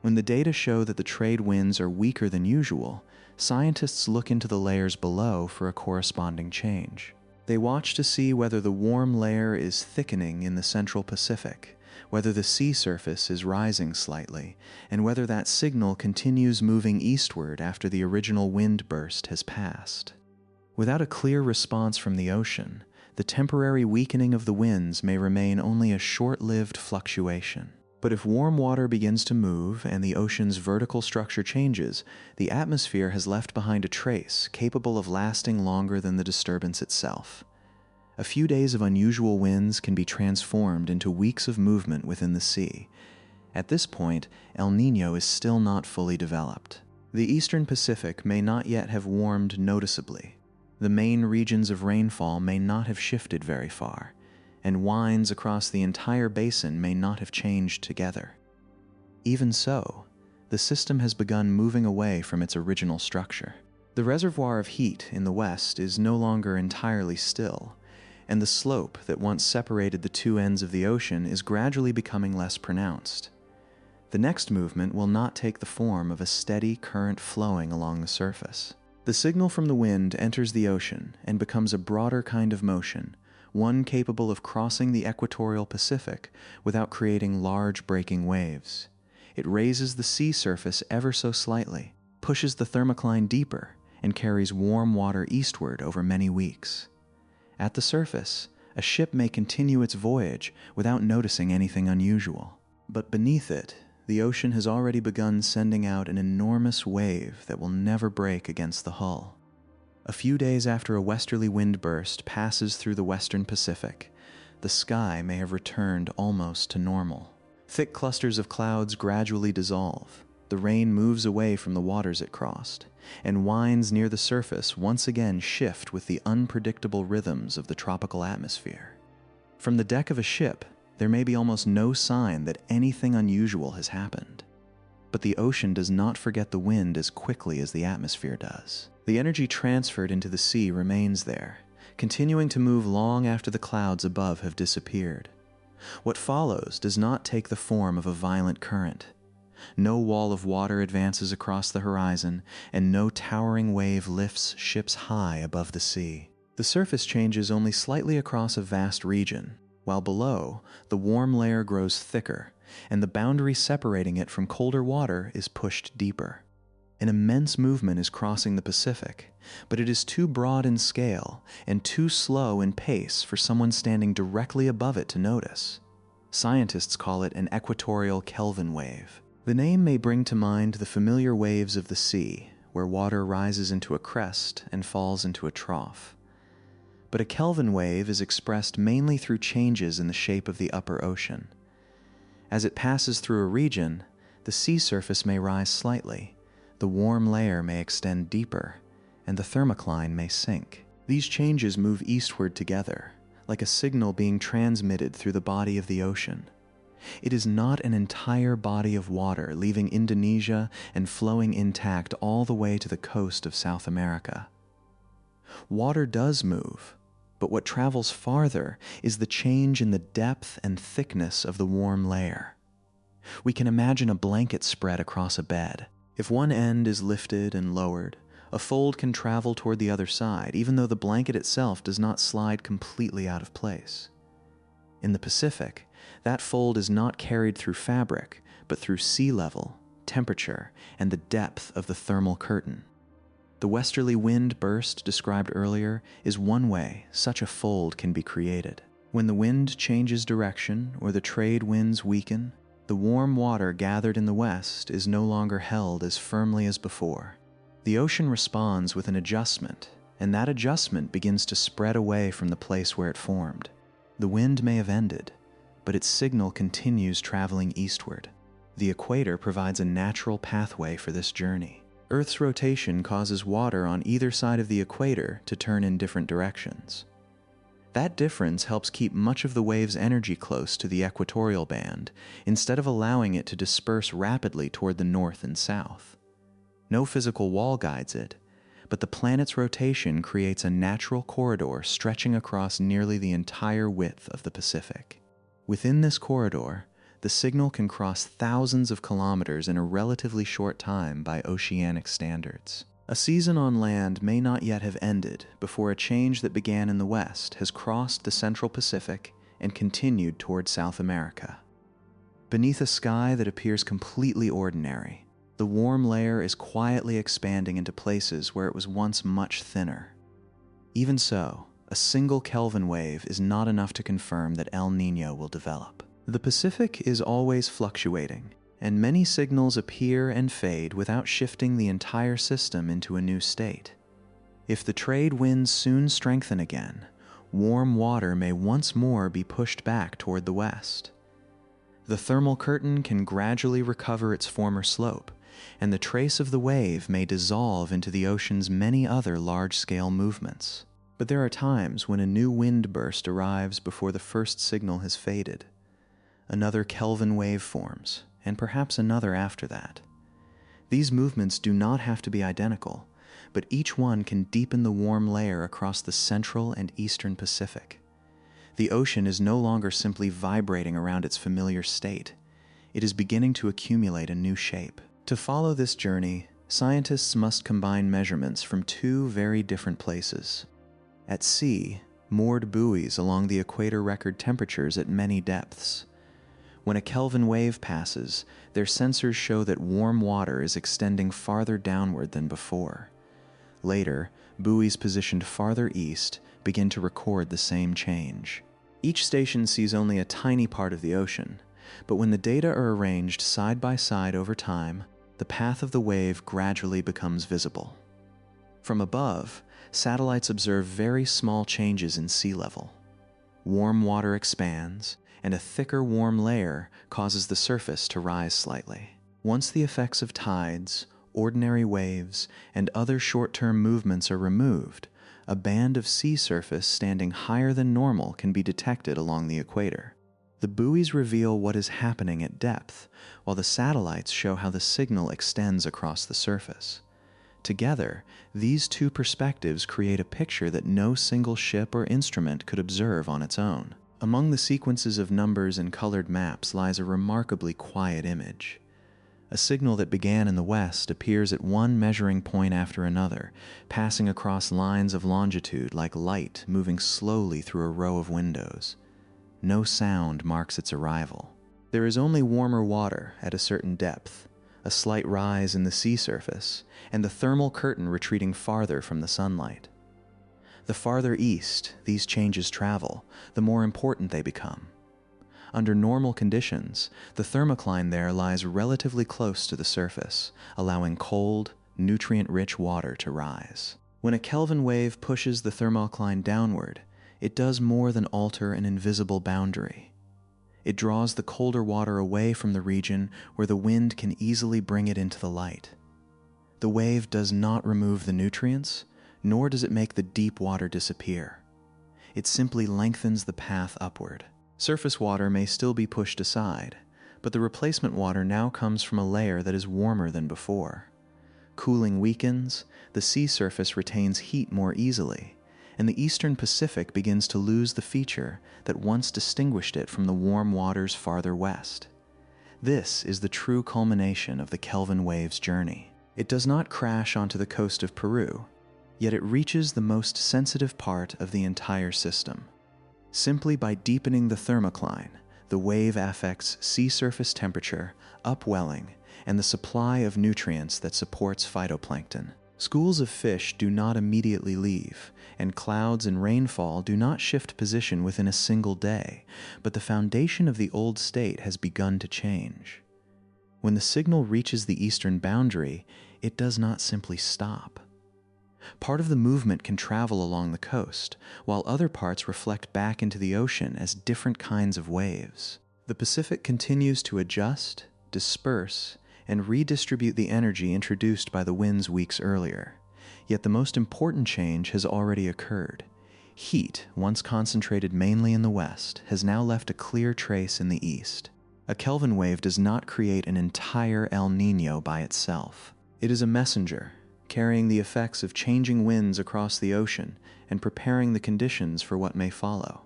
When the data show that the trade winds are weaker than usual, scientists look into the layers below for a corresponding change. They watch to see whether the warm layer is thickening in the central Pacific, whether the sea surface is rising slightly, and whether that signal continues moving eastward after the original wind burst has passed. Without a clear response from the ocean, the temporary weakening of the winds may remain only a short-lived fluctuation. But if warm water begins to move and the ocean's vertical structure changes, the atmosphere has left behind a trace capable of lasting longer than the disturbance itself. A few days of unusual winds can be transformed into weeks of movement within the sea. At this point, El Niño is still not fully developed. The eastern Pacific may not yet have warmed noticeably. The main regions of rainfall may not have shifted very far, and winds across the entire basin may not have changed together. Even so, the system has begun moving away from its original structure. The reservoir of heat in the west is no longer entirely still, and the slope that once separated the two ends of the ocean is gradually becoming less pronounced. The next movement will not take the form of a steady current flowing along the surface. The signal from the wind enters the ocean and becomes a broader kind of motion, one capable of crossing the equatorial Pacific without creating large breaking waves. It raises the sea surface ever so slightly, pushes the thermocline deeper, and carries warm water eastward over many weeks. At the surface, a ship may continue its voyage without noticing anything unusual. But beneath it, the ocean has already begun sending out an enormous wave that will never break against the hull. A few days after a westerly wind burst passes through the western Pacific, the sky may have returned almost to normal. Thick clusters of clouds gradually dissolve, the rain moves away from the waters it crossed, and winds near the surface once again shift with the unpredictable rhythms of the tropical atmosphere. From the deck of a ship, there may be almost no sign that anything unusual has happened. But the ocean does not forget the wind as quickly as the atmosphere does. The energy transferred into the sea remains there, continuing to move long after the clouds above have disappeared. What follows does not take the form of a violent current. No wall of water advances across the horizon, and no towering wave lifts ships high above the sea. The surface changes only slightly across a vast region, while below, the warm layer grows thicker, and the boundary separating it from colder water is pushed deeper. An immense movement is crossing the Pacific, but it is too broad in scale and too slow in pace for someone standing directly above it to notice. Scientists call it an equatorial Kelvin wave. The name may bring to mind the familiar waves of the sea, where water rises into a crest and falls into a trough. But a Kelvin wave is expressed mainly through changes in the shape of the upper ocean. As it passes through a region, the sea surface may rise slightly, the warm layer may extend deeper, and the thermocline may sink. These changes move eastward together, like a signal being transmitted through the body of the ocean. It is not an entire body of water leaving Indonesia and flowing intact all the way to the coast of South America. Water does move, but what travels farther is the change in the depth and thickness of the warm layer. We can imagine a blanket spread across a bed. If one end is lifted and lowered, a fold can travel toward the other side, even though the blanket itself does not slide completely out of place. In the Pacific, that fold is not carried through fabric, but through sea level, temperature, and the depth of the thermal curtain. The westerly wind burst described earlier is one way such a fold can be created. When the wind changes direction or the trade winds weaken, the warm water gathered in the west is no longer held as firmly as before. The ocean responds with an adjustment, and that adjustment begins to spread away from the place where it formed. The wind may have ended, but its signal continues traveling eastward. The equator provides a natural pathway for this journey. Earth's rotation causes water on either side of the equator to turn in different directions. That difference helps keep much of the wave's energy close to the equatorial band, instead of allowing it to disperse rapidly toward the north and south. No physical wall guides it, but the planet's rotation creates a natural corridor stretching across nearly the entire width of the Pacific. Within this corridor, the signal can cross thousands of kilometers in a relatively short time by oceanic standards. A season on land may not yet have ended before a change that began in the west has crossed the central Pacific and continued toward South America. Beneath a sky that appears completely ordinary, the warm layer is quietly expanding into places where it was once much thinner. Even so, a single Kelvin wave is not enough to confirm that El Niño will develop. The Pacific is always fluctuating, and many signals appear and fade without shifting the entire system into a new state. If the trade winds soon strengthen again, warm water may once more be pushed back toward the west. The thermal curtain can gradually recover its former slope, and the trace of the wave may dissolve into the ocean's many other large-scale movements. But there are times when a new wind burst arrives before the first signal has faded. Another Kelvin wave forms, and perhaps another after that. These movements do not have to be identical, but each one can deepen the warm layer across the central and eastern Pacific. The ocean is no longer simply vibrating around its familiar state. It is beginning to accumulate a new shape. To follow this journey, scientists must combine measurements from two very different places. At sea, moored buoys along the equator record temperatures at many depths. When a Kelvin wave passes, their sensors show that warm water is extending farther downward than before. Later, buoys positioned farther east begin to record the same change. Each station sees only a tiny part of the ocean, but when the data are arranged side by side over time, the path of the wave gradually becomes visible. From above, satellites observe very small changes in sea level. Warm water expands, and a thicker warm layer causes the surface to rise slightly. Once the effects of tides, ordinary waves, and other short-term movements are removed, a band of sea surface standing higher than normal can be detected along the equator. The buoys reveal what is happening at depth, while the satellites show how the signal extends across the surface. Together, these two perspectives create a picture that no single ship or instrument could observe on its own. Among the sequences of numbers and colored maps lies a remarkably quiet image. A signal that began in the west appears at one measuring point after another, passing across lines of longitude like light moving slowly through a row of windows. No sound marks its arrival. There is only warmer water at a certain depth, a slight rise in the sea surface, and the thermal curtain retreating farther from the sunlight. The farther east these changes travel, the more important they become. Under normal conditions, the thermocline there lies relatively close to the surface, allowing cold, nutrient-rich water to rise. When a Kelvin wave pushes the thermocline downward, it does more than alter an invisible boundary. It draws the colder water away from the region where the wind can easily bring it into the light. The wave does not remove the nutrients, nor does it make the deep water disappear. It simply lengthens the path upward. Surface water may still be pushed aside, but the replacement water now comes from a layer that is warmer than before. Cooling weakens, the sea surface retains heat more easily, and the eastern Pacific begins to lose the feature that once distinguished it from the warm waters farther west. This is the true culmination of the Kelvin wave's journey. It does not crash onto the coast of Peru, yet it reaches the most sensitive part of the entire system. Simply by deepening the thermocline, the wave affects sea surface temperature, upwelling, and the supply of nutrients that supports phytoplankton. Schools of fish do not immediately leave, and clouds and rainfall do not shift position within a single day, but the foundation of the old state has begun to change. When the signal reaches the eastern boundary, it does not simply stop. Part of the movement can travel along the coast, while other parts reflect back into the ocean as different kinds of waves. The Pacific continues to adjust, disperse, and redistribute the energy introduced by the winds weeks earlier. Yet the most important change has already occurred. Heat, once concentrated mainly in the west, has now left a clear trace in the east. A Kelvin wave does not create an entire El Niño by itself. It is a messenger, carrying the effects of changing winds across the ocean and preparing the conditions for what may follow.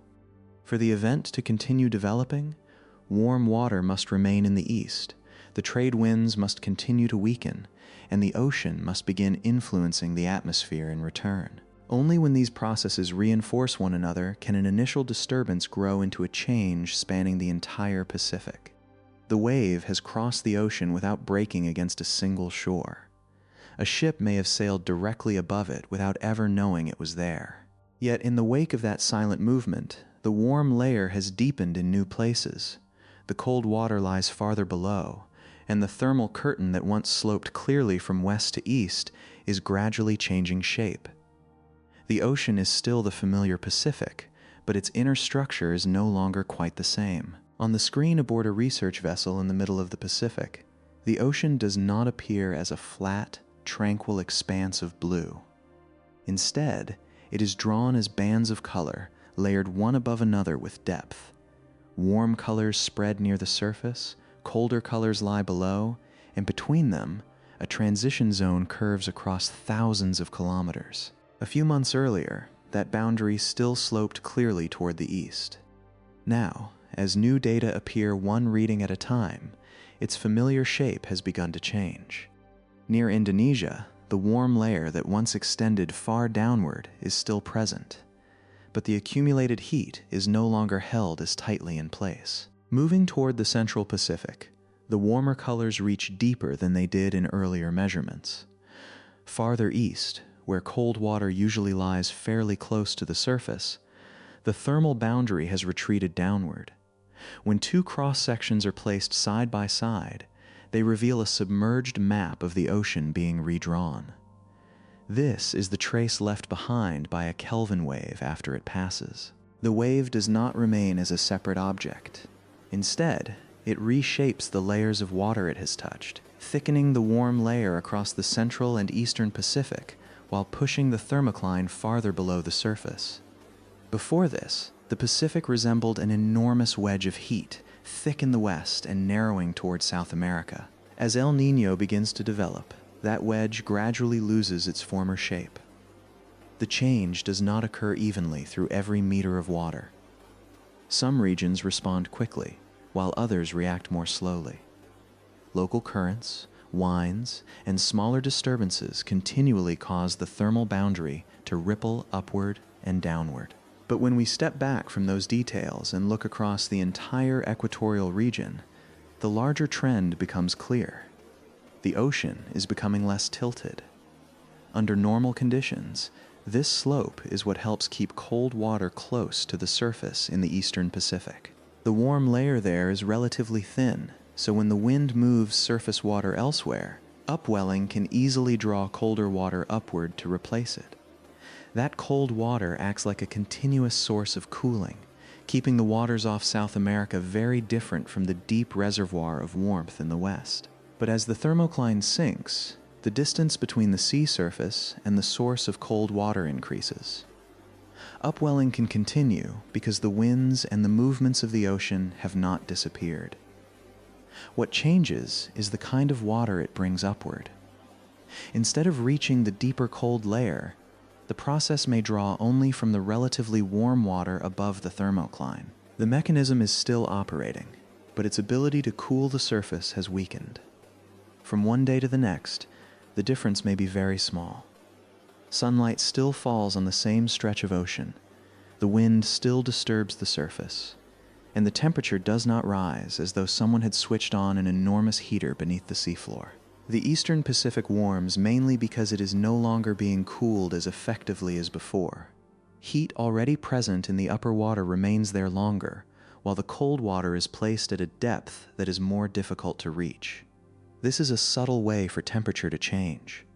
For the event to continue developing, warm water must remain in the east, the trade winds must continue to weaken, and the ocean must begin influencing the atmosphere in return. Only when these processes reinforce one another can an initial disturbance grow into a change spanning the entire Pacific. The wave has crossed the ocean without breaking against a single shore. A ship may have sailed directly above it without ever knowing it was there. Yet in the wake of that silent movement, the warm layer has deepened in new places. The cold water lies farther below, and the thermal curtain that once sloped clearly from west to east is gradually changing shape. The ocean is still the familiar Pacific, but its inner structure is no longer quite the same. On the screen aboard a research vessel in the middle of the Pacific, the ocean does not appear as a flat, tranquil expanse of blue. Instead, it is drawn as bands of color, layered one above another with depth. Warm colors spread near the surface, colder colors lie below, and between them, a transition zone curves across thousands of kilometers. A few months earlier, that boundary still sloped clearly toward the east. Now, as new data appear one reading at a time, its familiar shape has begun to change. Near Indonesia, the warm layer that once extended far downward is still present, but the accumulated heat is no longer held as tightly in place. Moving toward the central Pacific, the warmer colors reach deeper than they did in earlier measurements. Farther east, where cold water usually lies fairly close to the surface, the thermal boundary has retreated downward. When two cross-sections are placed side by side, they reveal a submerged map of the ocean being redrawn. This is the trace left behind by a Kelvin wave after it passes. The wave does not remain as a separate object. Instead, it reshapes the layers of water it has touched, thickening the warm layer across the central and eastern Pacific while pushing the thermocline farther below the surface. Before this, the Pacific resembled an enormous wedge of heat, thick in the west and narrowing toward South America. As El Niño begins to develop, that wedge gradually loses its former shape. The change does not occur evenly through every meter of water. Some regions respond quickly, while others react more slowly. Local currents, winds, and smaller disturbances continually cause the thermal boundary to ripple upward and downward. But when we step back from those details and look across the entire equatorial region, the larger trend becomes clear. The ocean is becoming less tilted. Under normal conditions, this slope is what helps keep cold water close to the surface in the eastern Pacific. The warm layer there is relatively thin, so when the wind moves surface water elsewhere, upwelling can easily draw colder water upward to replace it. That cold water acts like a continuous source of cooling, keeping the waters off South America very different from the deep reservoir of warmth in the west. But as the thermocline sinks, the distance between the sea surface and the source of cold water increases. Upwelling can continue because the winds and the movements of the ocean have not disappeared. What changes is the kind of water it brings upward. Instead of reaching the deeper cold layer, the process may draw only from the relatively warm water above the thermocline. The mechanism is still operating, but its ability to cool the surface has weakened. From one day to the next, the difference may be very small. Sunlight still falls on the same stretch of ocean, the wind still disturbs the surface, and the temperature does not rise as though someone had switched on an enormous heater beneath the seafloor. The eastern Pacific warms mainly because it is no longer being cooled as effectively as before. Heat already present in the upper water remains there longer, while the cold water is placed at a depth that is more difficult to reach. This is a subtle way for temperature to change.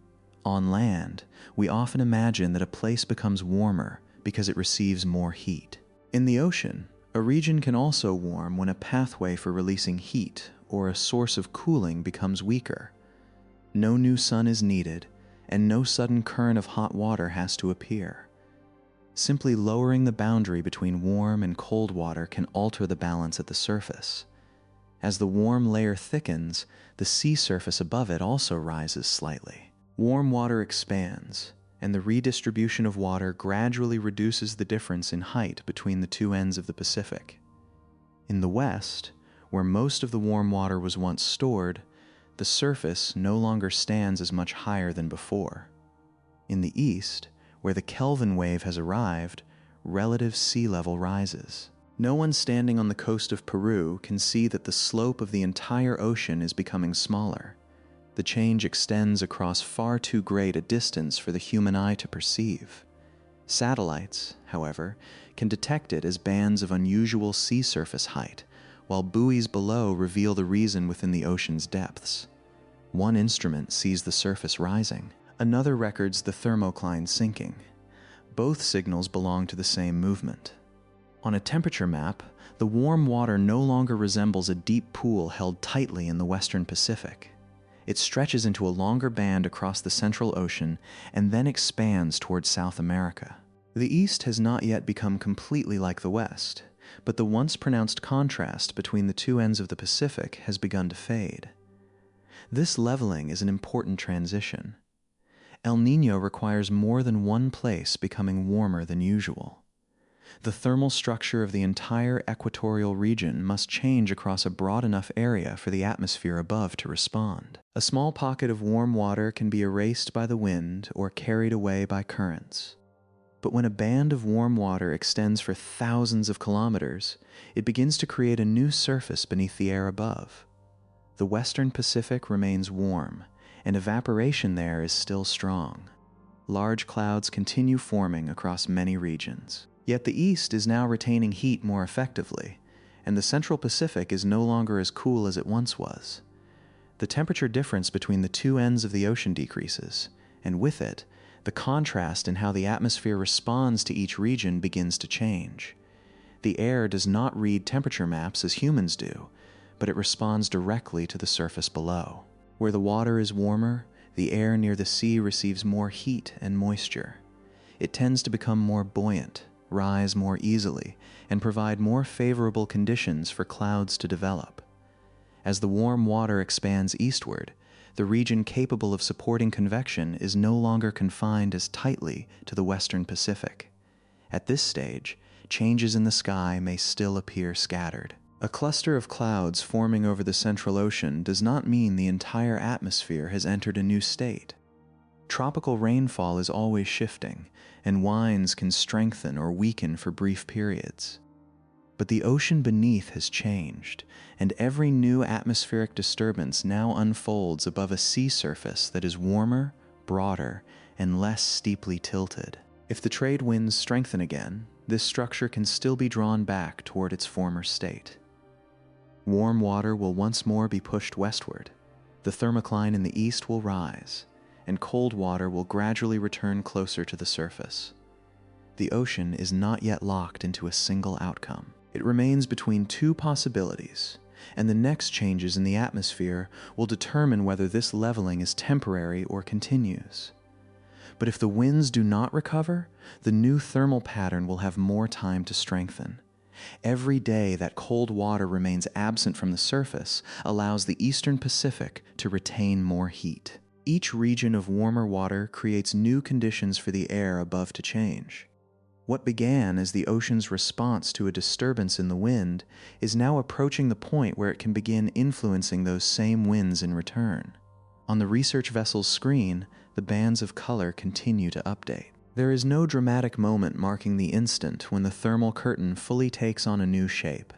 On land, we often imagine that a place becomes warmer because it receives more heat. In the ocean, a region can also warm when a pathway for releasing heat or a source of cooling becomes weaker. No new sun is needed, and no sudden current of hot water has to appear. Simply lowering the boundary between warm and cold water can alter the balance at the surface. As the warm layer thickens, the sea surface above it also rises slightly. Warm water expands, and the redistribution of water gradually reduces the difference in height between the two ends of the Pacific. In the west, where most of the warm water was once stored, the surface no longer stands as much higher than before. In the east, where the Kelvin wave has arrived, relative sea level rises. No one standing on the coast of Peru can see that the slope of the entire ocean is becoming smaller. The change extends across far too great a distance for the human eye to perceive. Satellites, however, can detect it as bands of unusual sea surface height, while buoys below reveal the reason within the ocean's depths. One instrument sees the surface rising, another records the thermocline sinking. Both signals belong to the same movement. On a temperature map, the warm water no longer resembles a deep pool held tightly in the western Pacific. It stretches into a longer band across the Central Ocean and then expands towards South America. The East has not yet become completely like the West, but the once pronounced contrast between the two ends of the Pacific has begun to fade. This leveling is an important transition. El Niño requires more than one place becoming warmer than usual. The thermal structure of the entire equatorial region must change across a broad enough area for the atmosphere above to respond. A small pocket of warm water can be erased by the wind or carried away by currents. But when a band of warm water extends for thousands of kilometers, it begins to create a new surface beneath the air above. The western Pacific remains warm, and evaporation there is still strong. Large clouds continue forming across many regions. Yet the East is now retaining heat more effectively, and the Central Pacific is no longer as cool as it once was. The temperature difference between the two ends of the ocean decreases, and with it, the contrast in how the atmosphere responds to each region begins to change. The air does not read temperature maps as humans do, but it responds directly to the surface below. Where the water is warmer, the air near the sea receives more heat and moisture. It tends to become more buoyant, rise more easily, and provide more favorable conditions for clouds to develop. As the warm water expands eastward, the region capable of supporting convection is no longer confined as tightly to the western Pacific. At this stage, changes in the sky may still appear scattered. A cluster of clouds forming over the central ocean does not mean the entire atmosphere has entered a new state. Tropical rainfall is always shifting, and winds can strengthen or weaken for brief periods. But the ocean beneath has changed, and every new atmospheric disturbance now unfolds above a sea surface that is warmer, broader, and less steeply tilted. If the trade winds strengthen again, this structure can still be drawn back toward its former state. Warm water will once more be pushed westward, the thermocline in the east will rise, and cold water will gradually return closer to the surface. The ocean is not yet locked into a single outcome. It remains between two possibilities, and the next changes in the atmosphere will determine whether this leveling is temporary or continues. But if the winds do not recover, the new thermal pattern will have more time to strengthen. Every day that cold water remains absent from the surface allows the eastern Pacific to retain more heat. Each region of warmer water creates new conditions for the air above to change. What began as the ocean's response to a disturbance in the wind is now approaching the point where it can begin influencing those same winds in return. On the research vessel's screen, the bands of color continue to update. There is no dramatic moment marking the instant when the thermal curtain fully takes on a new shape.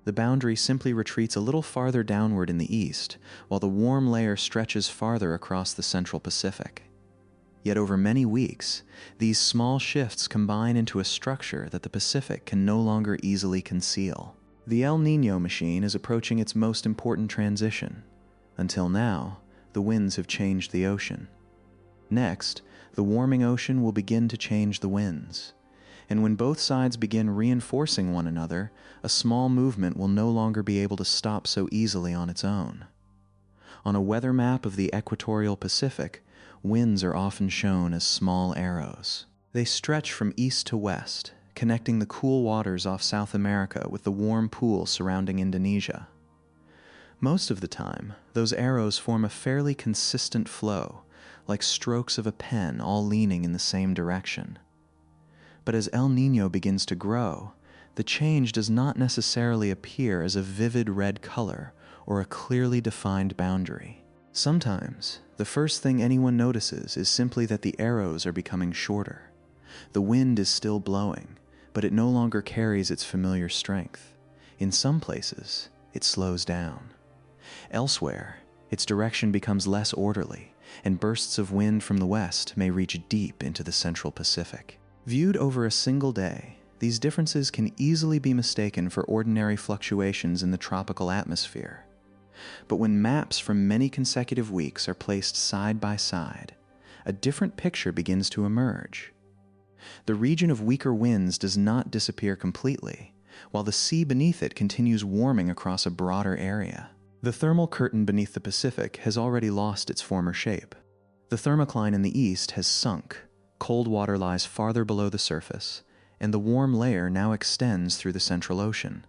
The boundary simply retreats a little farther downward in the east, while the warm layer stretches farther across the central Pacific. Yet over many weeks, these small shifts combine into a structure that the Pacific can no longer easily conceal. The El Niño machine is approaching its most important transition. Until now, the winds have changed the ocean. Next, the warming ocean will begin to change the winds. And when both sides begin reinforcing one another, a small movement will no longer be able to stop so easily on its own. On a weather map of the equatorial Pacific, winds are often shown as small arrows. They stretch from east to west, connecting the cool waters off South America with the warm pool surrounding Indonesia. Most of the time, those arrows form a fairly consistent flow, like strokes of a pen all leaning in the same direction. But as El Niño begins to grow, the change does not necessarily appear as a vivid red color or a clearly defined boundary. Sometimes, the first thing anyone notices is simply that the arrows are becoming shorter. The wind is still blowing, but it no longer carries its familiar strength. In some places, it slows down. Elsewhere, its direction becomes less orderly, and bursts of wind from the west may reach deep into the central Pacific. Viewed over a single day, these differences can easily be mistaken for ordinary fluctuations in the tropical atmosphere. But when maps from many consecutive weeks are placed side by side, a different picture begins to emerge. The region of weaker winds does not disappear completely, while the sea beneath it continues warming across a broader area. The thermal curtain beneath the Pacific has already lost its former shape. The thermocline in the east has sunk, cold water lies farther below the surface, and the warm layer now extends through the central ocean.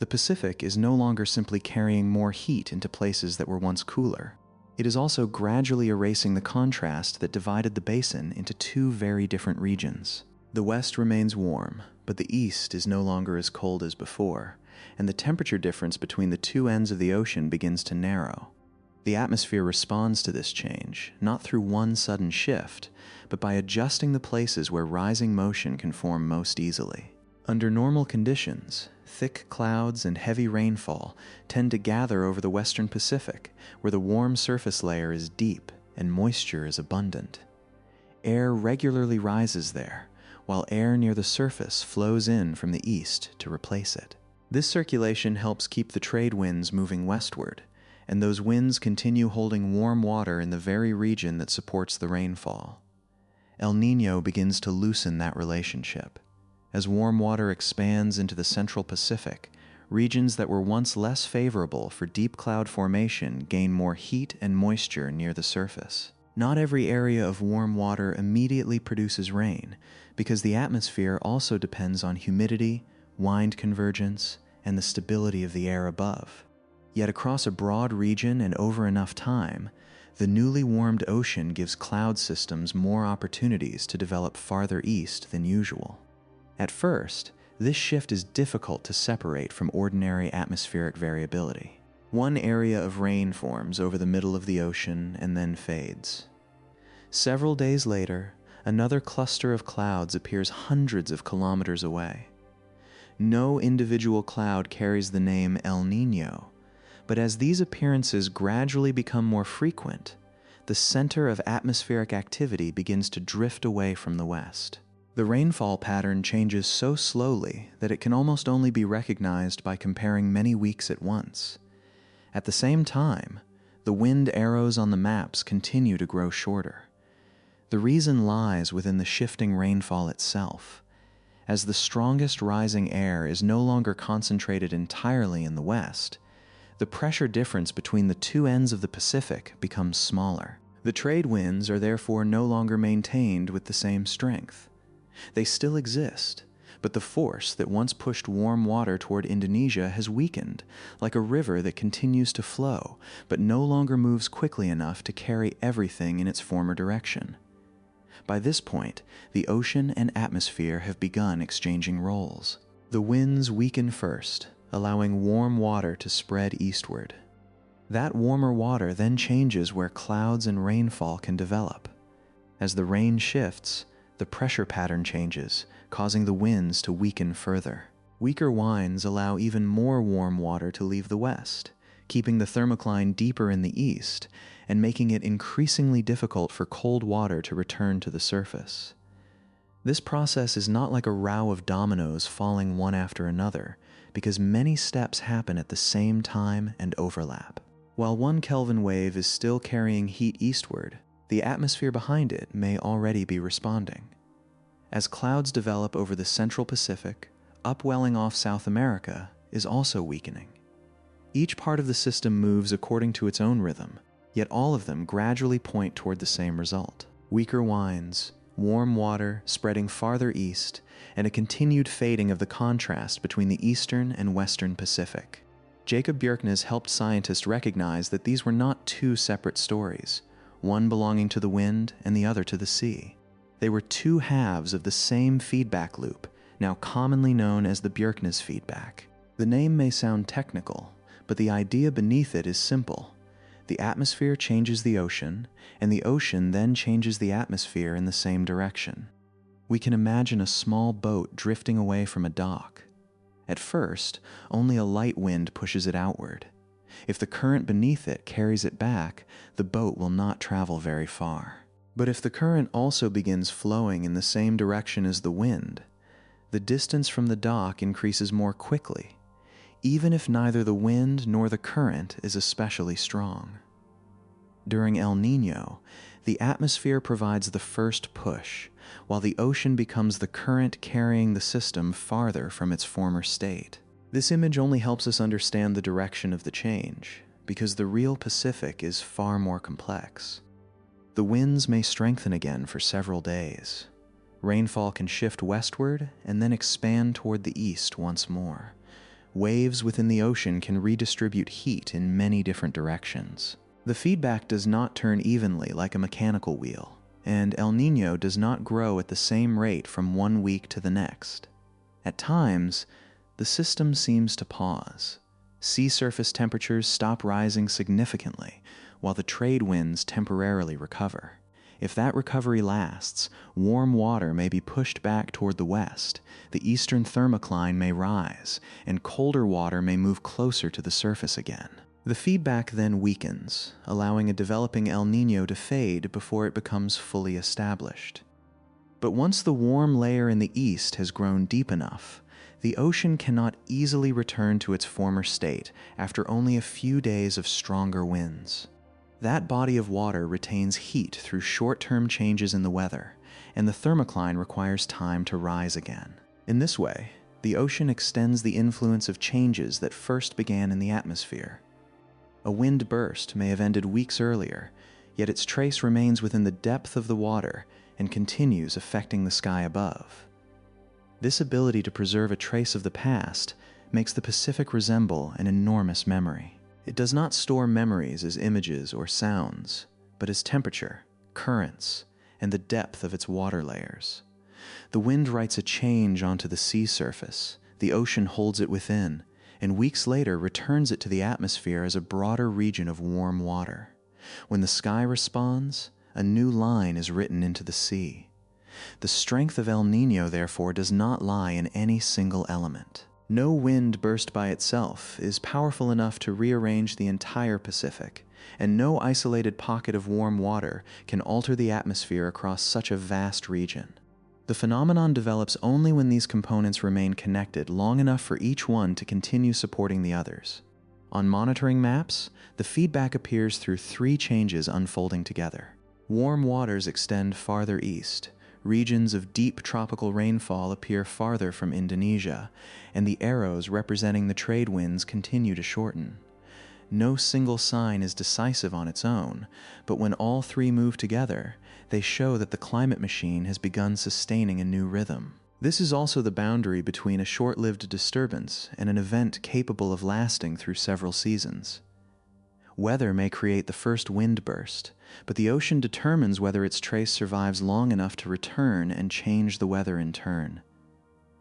The Pacific is no longer simply carrying more heat into places that were once cooler. It is also gradually erasing the contrast that divided the basin into two very different regions. The west remains warm, but the east is no longer as cold as before, and the temperature difference between the two ends of the ocean begins to narrow. The atmosphere responds to this change, not through one sudden shift, but by adjusting the places where rising motion can form most easily. Under normal conditions, thick clouds and heavy rainfall tend to gather over the western Pacific, where the warm surface layer is deep and moisture is abundant. Air regularly rises there, while air near the surface flows in from the east to replace it. This circulation helps keep the trade winds moving westward, and those winds continue holding warm water in the very region that supports the rainfall. El Niño begins to loosen that relationship. As warm water expands into the central Pacific, regions that were once less favorable for deep cloud formation gain more heat and moisture near the surface. Not every area of warm water immediately produces rain, because the atmosphere also depends on humidity, wind convergence, and the stability of the air above. Yet across a broad region and over enough time, The newly warmed ocean gives cloud systems more opportunities to develop farther east than usual. At first, this shift is difficult to separate from ordinary atmospheric variability. One area of rain forms over the middle of the ocean and then fades. Several days later, another cluster of clouds appears hundreds of kilometers away. No individual cloud carries the name El Niño, but as these appearances gradually become more frequent, the center of atmospheric activity begins to drift away from the west. The rainfall pattern changes so slowly that it can almost only be recognized by comparing many weeks at once. At the same time, the wind arrows on the maps continue to grow shorter. The reason lies within the shifting rainfall itself. As the strongest rising air is no longer concentrated entirely in the west, the pressure difference between the two ends of the Pacific becomes smaller. The trade winds are therefore no longer maintained with the same strength. They still exist, but the force that once pushed warm water toward Indonesia has weakened, like a river that continues to flow, but no longer moves quickly enough to carry everything in its former direction. By this point, the ocean and atmosphere have begun exchanging roles. The winds weaken first, allowing warm water to spread eastward. That warmer water then changes where clouds and rainfall can develop. As the rain shifts, the pressure pattern changes, causing the winds to weaken further. Weaker winds allow even more warm water to leave the west, keeping the thermocline deeper in the east and making it increasingly difficult for cold water to return to the surface. This process is not like a row of dominoes falling one after another, because many steps happen at the same time and overlap. While one Kelvin wave is still carrying heat eastward, the atmosphere behind it may already be responding. As clouds develop over the central Pacific, upwelling off South America is also weakening. Each part of the system moves according to its own rhythm, yet all of them gradually point toward the same result. Weaker winds, warm water spreading farther east, and a continued fading of the contrast between the eastern and western Pacific. Jacob Bjerknes helped scientists recognize that these were not two separate stories, one belonging to the wind and the other to the sea. They were two halves of the same feedback loop, now commonly known as the Bjerknes feedback. The name may sound technical, but the idea beneath it is simple. The atmosphere changes the ocean, and the ocean then changes the atmosphere in the same direction. We can imagine a small boat drifting away from a dock. At first, only a light wind pushes it outward. If the current beneath it carries it back, the boat will not travel very far. But if the current also begins flowing in the same direction as the wind, the distance from the dock increases more quickly, even if neither the wind nor the current is especially strong. During El Niño, the atmosphere provides the first push, while the ocean becomes the current carrying the system farther from its former state. This image only helps us understand the direction of the change, because the real Pacific is far more complex. The winds may strengthen again for several days. Rainfall can shift westward and then expand toward the east once more. Waves within the ocean can redistribute heat in many different directions. The feedback does not turn evenly like a mechanical wheel, and El Niño does not grow at the same rate from one week to the next. At times, the system seems to pause. Sea surface temperatures stop rising significantly, while the trade winds temporarily recover. If that recovery lasts, warm water may be pushed back toward the west, the eastern thermocline may rise, and colder water may move closer to the surface again. The feedback then weakens, allowing a developing El Niño to fade before it becomes fully established. But once the warm layer in the east has grown deep enough, the ocean cannot easily return to its former state after only a few days of stronger winds. That body of water retains heat through short-term changes in the weather, and the thermocline requires time to rise again. In this way, the ocean extends the influence of changes that first began in the atmosphere. A wind burst may have ended weeks earlier, yet its trace remains within the depth of the water and continues affecting the sky above. This ability to preserve a trace of the past makes the Pacific resemble an enormous memory. It does not store memories as images or sounds, but as temperature, currents, and the depth of its water layers. The wind writes a change onto the sea surface, the ocean holds it within, and weeks later returns it to the atmosphere as a broader region of warm water. When the sky responds, a new line is written into the sea. The strength of El Niño, therefore, does not lie in any single element. No wind burst by itself is powerful enough to rearrange the entire Pacific, and no isolated pocket of warm water can alter the atmosphere across such a vast region. The phenomenon develops only when these components remain connected long enough for each one to continue supporting the others. On monitoring maps, the feedback appears through three changes unfolding together. Warm waters extend farther east, regions of deep tropical rainfall appear farther from Indonesia, and the arrows representing the trade winds continue to shorten. No single sign is decisive on its own, but when all three move together, they show that the climate machine has begun sustaining a new rhythm. This is also the boundary between a short-lived disturbance and an event capable of lasting through several seasons. Weather may create the first wind burst, but the ocean determines whether its trace survives long enough to return and change the weather in turn.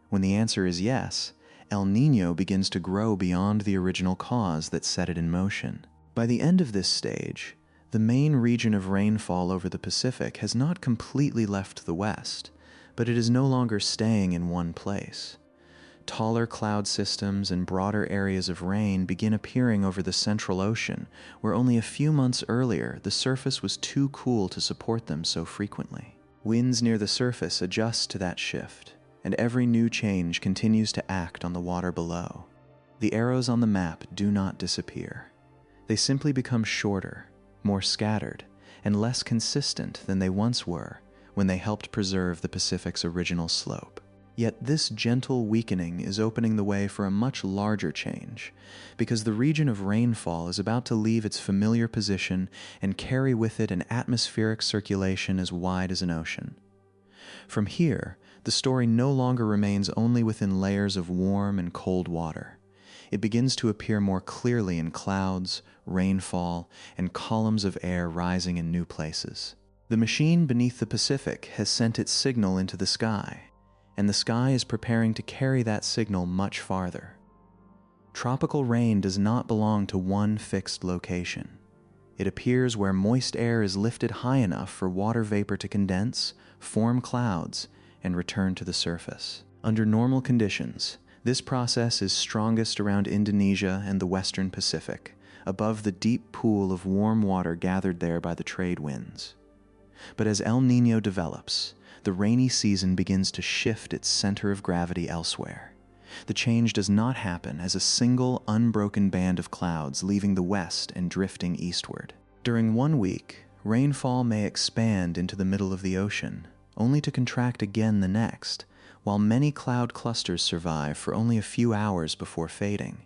When the answer is yes, El Niño begins to grow beyond the original cause that set it in motion. By the end of this stage, the main region of rainfall over the Pacific has not completely left the west, but it is no longer staying in one place. Taller cloud systems and broader areas of rain begin appearing over the Central Ocean, where only a few months earlier the surface was too cool to support them so frequently. Winds near the surface adjust to that shift, and every new change continues to act on the water below. The arrows on the map do not disappear. They simply become shorter, more scattered, and less consistent than they once were when they helped preserve the Pacific's original slope. Yet this gentle weakening is opening the way for a much larger change, because the region of rainfall is about to leave its familiar position and carry with it an atmospheric circulation as wide as an ocean. From here, the story no longer remains only within layers of warm and cold water. It begins to appear more clearly in clouds, rainfall, and columns of air rising in new places. The machine beneath the Pacific has sent its signal into the sky, and the sky is preparing to carry that signal much farther. Tropical rain does not belong to one fixed location. It appears where moist air is lifted high enough for water vapor to condense, form clouds, and return to the surface. Under normal conditions, this process is strongest around Indonesia and the western Pacific, above the deep pool of warm water gathered there by the trade winds. But as El Niño develops, the rainy season begins to shift its center of gravity elsewhere. The change does not happen as a single, unbroken band of clouds leaving the west and drifting eastward. During 1 week, rainfall may expand into the middle of the ocean, only to contract again the next, while many cloud clusters survive for only a few hours before fading.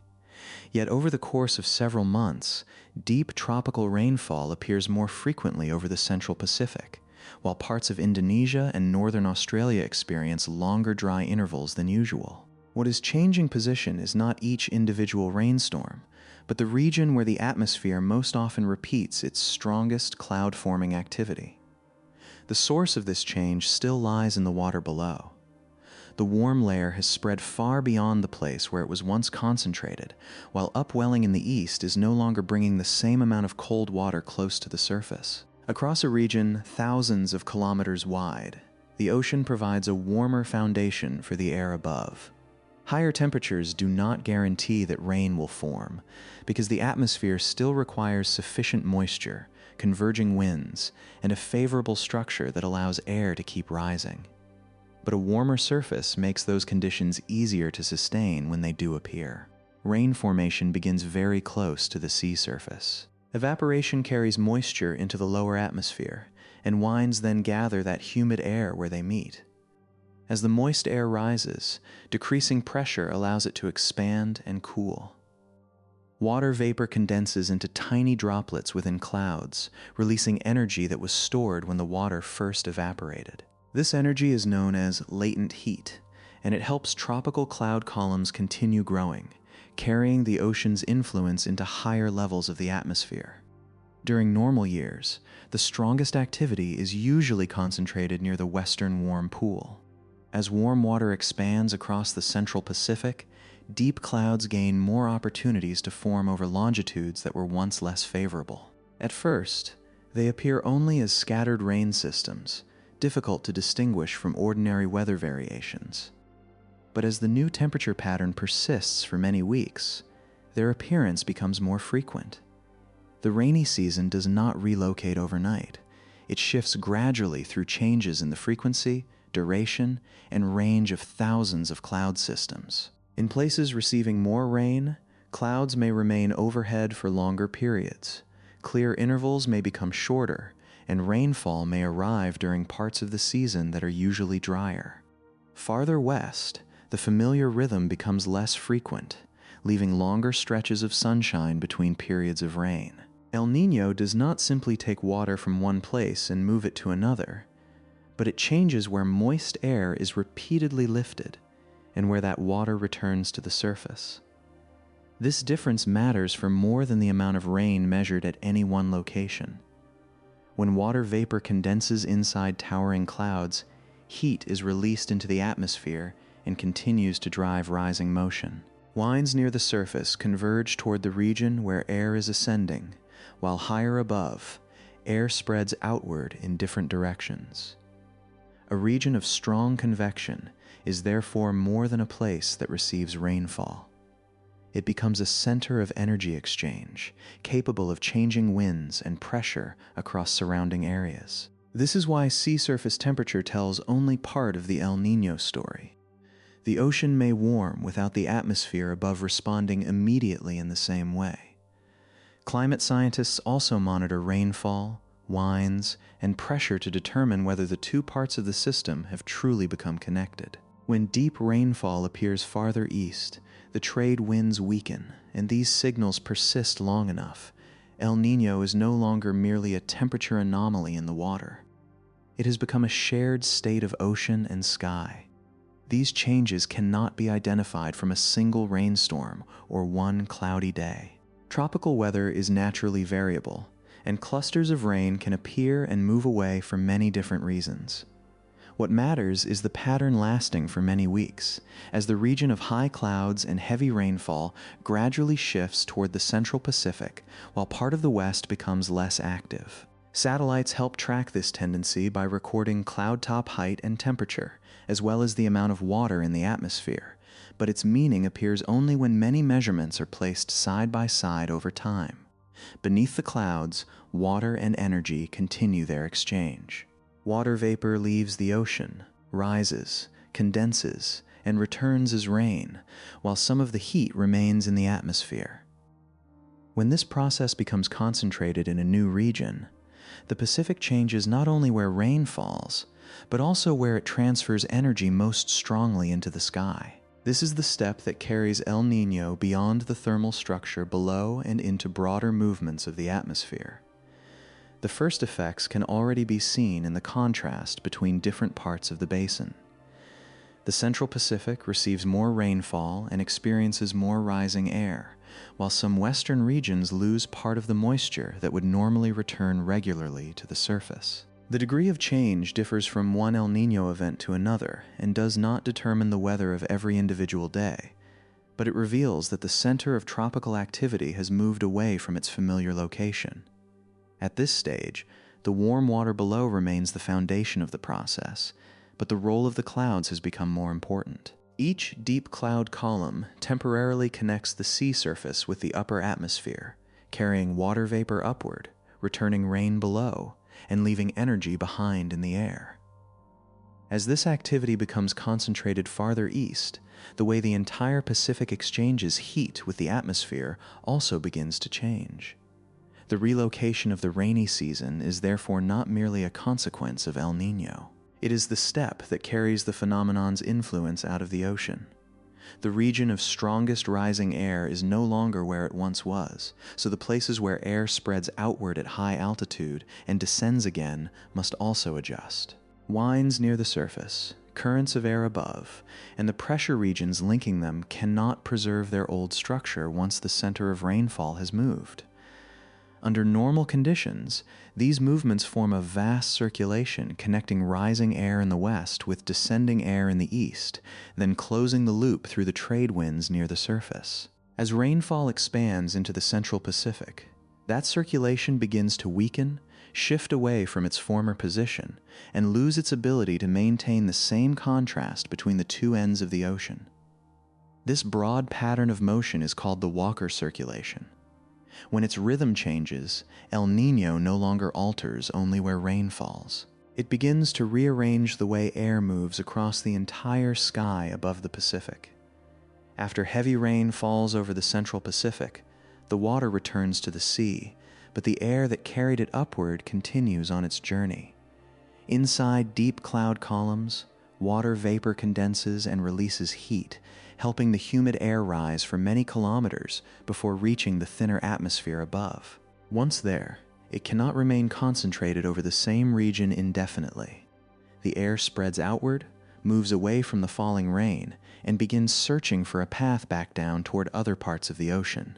Yet over the course of several months, deep tropical rainfall appears more frequently over the central Pacific, while parts of Indonesia and northern Australia experience longer dry intervals than usual. What is changing position is not each individual rainstorm, but the region where the atmosphere most often repeats its strongest cloud-forming activity. The source of this change still lies in the water below. The warm layer has spread far beyond the place where it was once concentrated, while upwelling in the east is no longer bringing the same amount of cold water close to the surface. Across a region thousands of kilometers wide, the ocean provides a warmer foundation for the air above. Higher temperatures do not guarantee that rain will form, because the atmosphere still requires sufficient moisture, converging winds, and a favorable structure that allows air to keep rising. But a warmer surface makes those conditions easier to sustain when they do appear. Rain formation begins very close to the sea surface. Evaporation carries moisture into the lower atmosphere, and winds then gather that humid air where they meet. As the moist air rises, decreasing pressure allows it to expand and cool. Water vapor condenses into tiny droplets within clouds, releasing energy that was stored when the water first evaporated. This energy is known as latent heat, and it helps tropical cloud columns continue growing, carrying the ocean's influence into higher levels of the atmosphere. During normal years, the strongest activity is usually concentrated near the western warm pool. As warm water expands across the central Pacific, deep clouds gain more opportunities to form over longitudes that were once less favorable. At first, they appear only as scattered rain systems, difficult to distinguish from ordinary weather variations. But as the new temperature pattern persists for many weeks, their appearance becomes more frequent. The rainy season does not relocate overnight. It shifts gradually through changes in the frequency, duration, and range of thousands of cloud systems. In places receiving more rain, clouds may remain overhead for longer periods. Clear intervals may become shorter, and rainfall may arrive during parts of the season that are usually drier. Farther west, the familiar rhythm becomes less frequent, leaving longer stretches of sunshine between periods of rain. El Niño does not simply take water from one place and move it to another, but it changes where moist air is repeatedly lifted and where that water returns to the surface. This difference matters for more than the amount of rain measured at any one location. When water vapor condenses inside towering clouds, heat is released into the atmosphere and continues to drive rising motion. Winds near the surface converge toward the region where air is ascending, while higher above, air spreads outward in different directions. A region of strong convection is therefore more than a place that receives rainfall. It becomes a center of energy exchange, capable of changing winds and pressure across surrounding areas. This is why sea surface temperature tells only part of the El Niño story. The ocean may warm without the atmosphere above responding immediately in the same way. Climate scientists also monitor rainfall, winds, and pressure to determine whether the two parts of the system have truly become connected. When deep rainfall appears farther east, the trade winds weaken, and these signals persist long enough. El Niño is no longer merely a temperature anomaly in the water. It has become a shared state of ocean and sky. These changes cannot be identified from a single rainstorm or one cloudy day. Tropical weather is naturally variable, and clusters of rain can appear and move away for many different reasons. What matters is the pattern lasting for many weeks, as the region of high clouds and heavy rainfall gradually shifts toward the central Pacific, while part of the west becomes less active. Satellites help track this tendency by recording cloud top height and temperature, as well as the amount of water in the atmosphere, but its meaning appears only when many measurements are placed side by side over time. Beneath the clouds, water and energy continue their exchange. Water vapor leaves the ocean, rises, condenses, and returns as rain, while some of the heat remains in the atmosphere. When this process becomes concentrated in a new region, the Pacific changes not only where rain falls, but also where it transfers energy most strongly into the sky. This is the step that carries El Niño beyond the thermal structure below and into broader movements of the atmosphere. The first effects can already be seen in the contrast between different parts of the basin. The central Pacific receives more rainfall and experiences more rising air, while some western regions lose part of the moisture that would normally return regularly to the surface. The degree of change differs from one El Niño event to another and does not determine the weather of every individual day, but it reveals that the center of tropical activity has moved away from its familiar location. At this stage, the warm water below remains the foundation of the process, but the role of the clouds has become more important. Each deep cloud column temporarily connects the sea surface with the upper atmosphere, carrying water vapor upward, returning rain below, and leaving energy behind in the air. As this activity becomes concentrated farther east, the way the entire Pacific exchanges heat with the atmosphere also begins to change. The relocation of the rainy season is therefore not merely a consequence of El Niño. It is the step that carries the phenomenon's influence out of the ocean. The region of strongest rising air is no longer where it once was, so the places where air spreads outward at high altitude and descends again must also adjust. Winds near the surface, currents of air above, and the pressure regions linking them cannot preserve their old structure once the center of rainfall has moved. Under normal conditions, these movements form a vast circulation connecting rising air in the west with descending air in the east, then closing the loop through the trade winds near the surface. As rainfall expands into the central Pacific, that circulation begins to weaken, shift away from its former position, and lose its ability to maintain the same contrast between the two ends of the ocean. This broad pattern of motion is called the Walker circulation. When its rhythm changes, El Niño no longer alters only where rain falls. It begins to rearrange the way air moves across the entire sky above the Pacific. After heavy rain falls over the central Pacific, the water returns to the sea, but the air that carried it upward continues on its journey. Inside deep cloud columns, water vapor condenses and releases heat, helping the humid air rise for many kilometers before reaching the thinner atmosphere above. Once there, it cannot remain concentrated over the same region indefinitely. The air spreads outward, moves away from the falling rain, and begins searching for a path back down toward other parts of the ocean.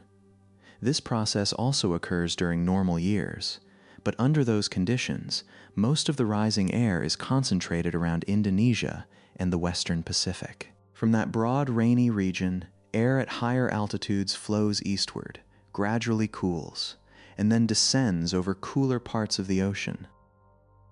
This process also occurs during normal years, but under those conditions, most of the rising air is concentrated around Indonesia and the western Pacific. From that broad, rainy region, air at higher altitudes flows eastward, gradually cools, and then descends over cooler parts of the ocean.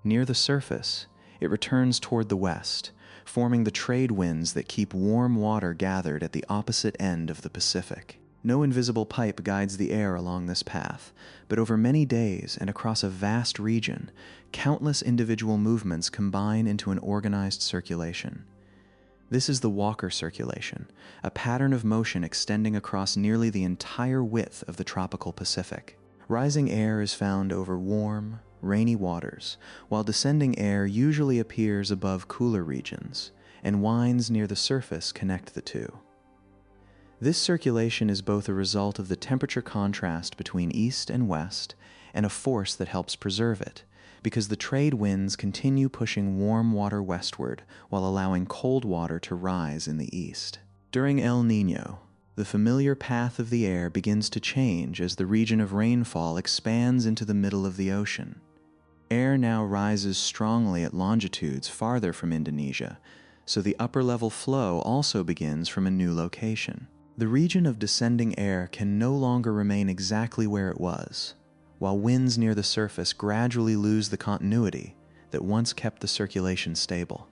Near the surface, it returns toward the west, forming the trade winds that keep warm water gathered at the opposite end of the Pacific. No invisible pipe guides the air along this path, but over many days and across a vast region, countless individual movements combine into an organized circulation. This is the Walker circulation, a pattern of motion extending across nearly the entire width of the tropical Pacific. Rising air is found over warm, rainy waters, while descending air usually appears above cooler regions, and winds near the surface connect the two. This circulation is both a result of the temperature contrast between east and west and a force that helps preserve it, because the trade winds continue pushing warm water westward while allowing cold water to rise in the east. During El Niño, the familiar path of the air begins to change as the region of rainfall expands into the middle of the ocean. Air now rises strongly at longitudes farther from Indonesia, so the upper-level flow also begins from a new location. The region of descending air can no longer remain exactly where it was, while winds near the surface gradually lose the continuity that once kept the circulation stable.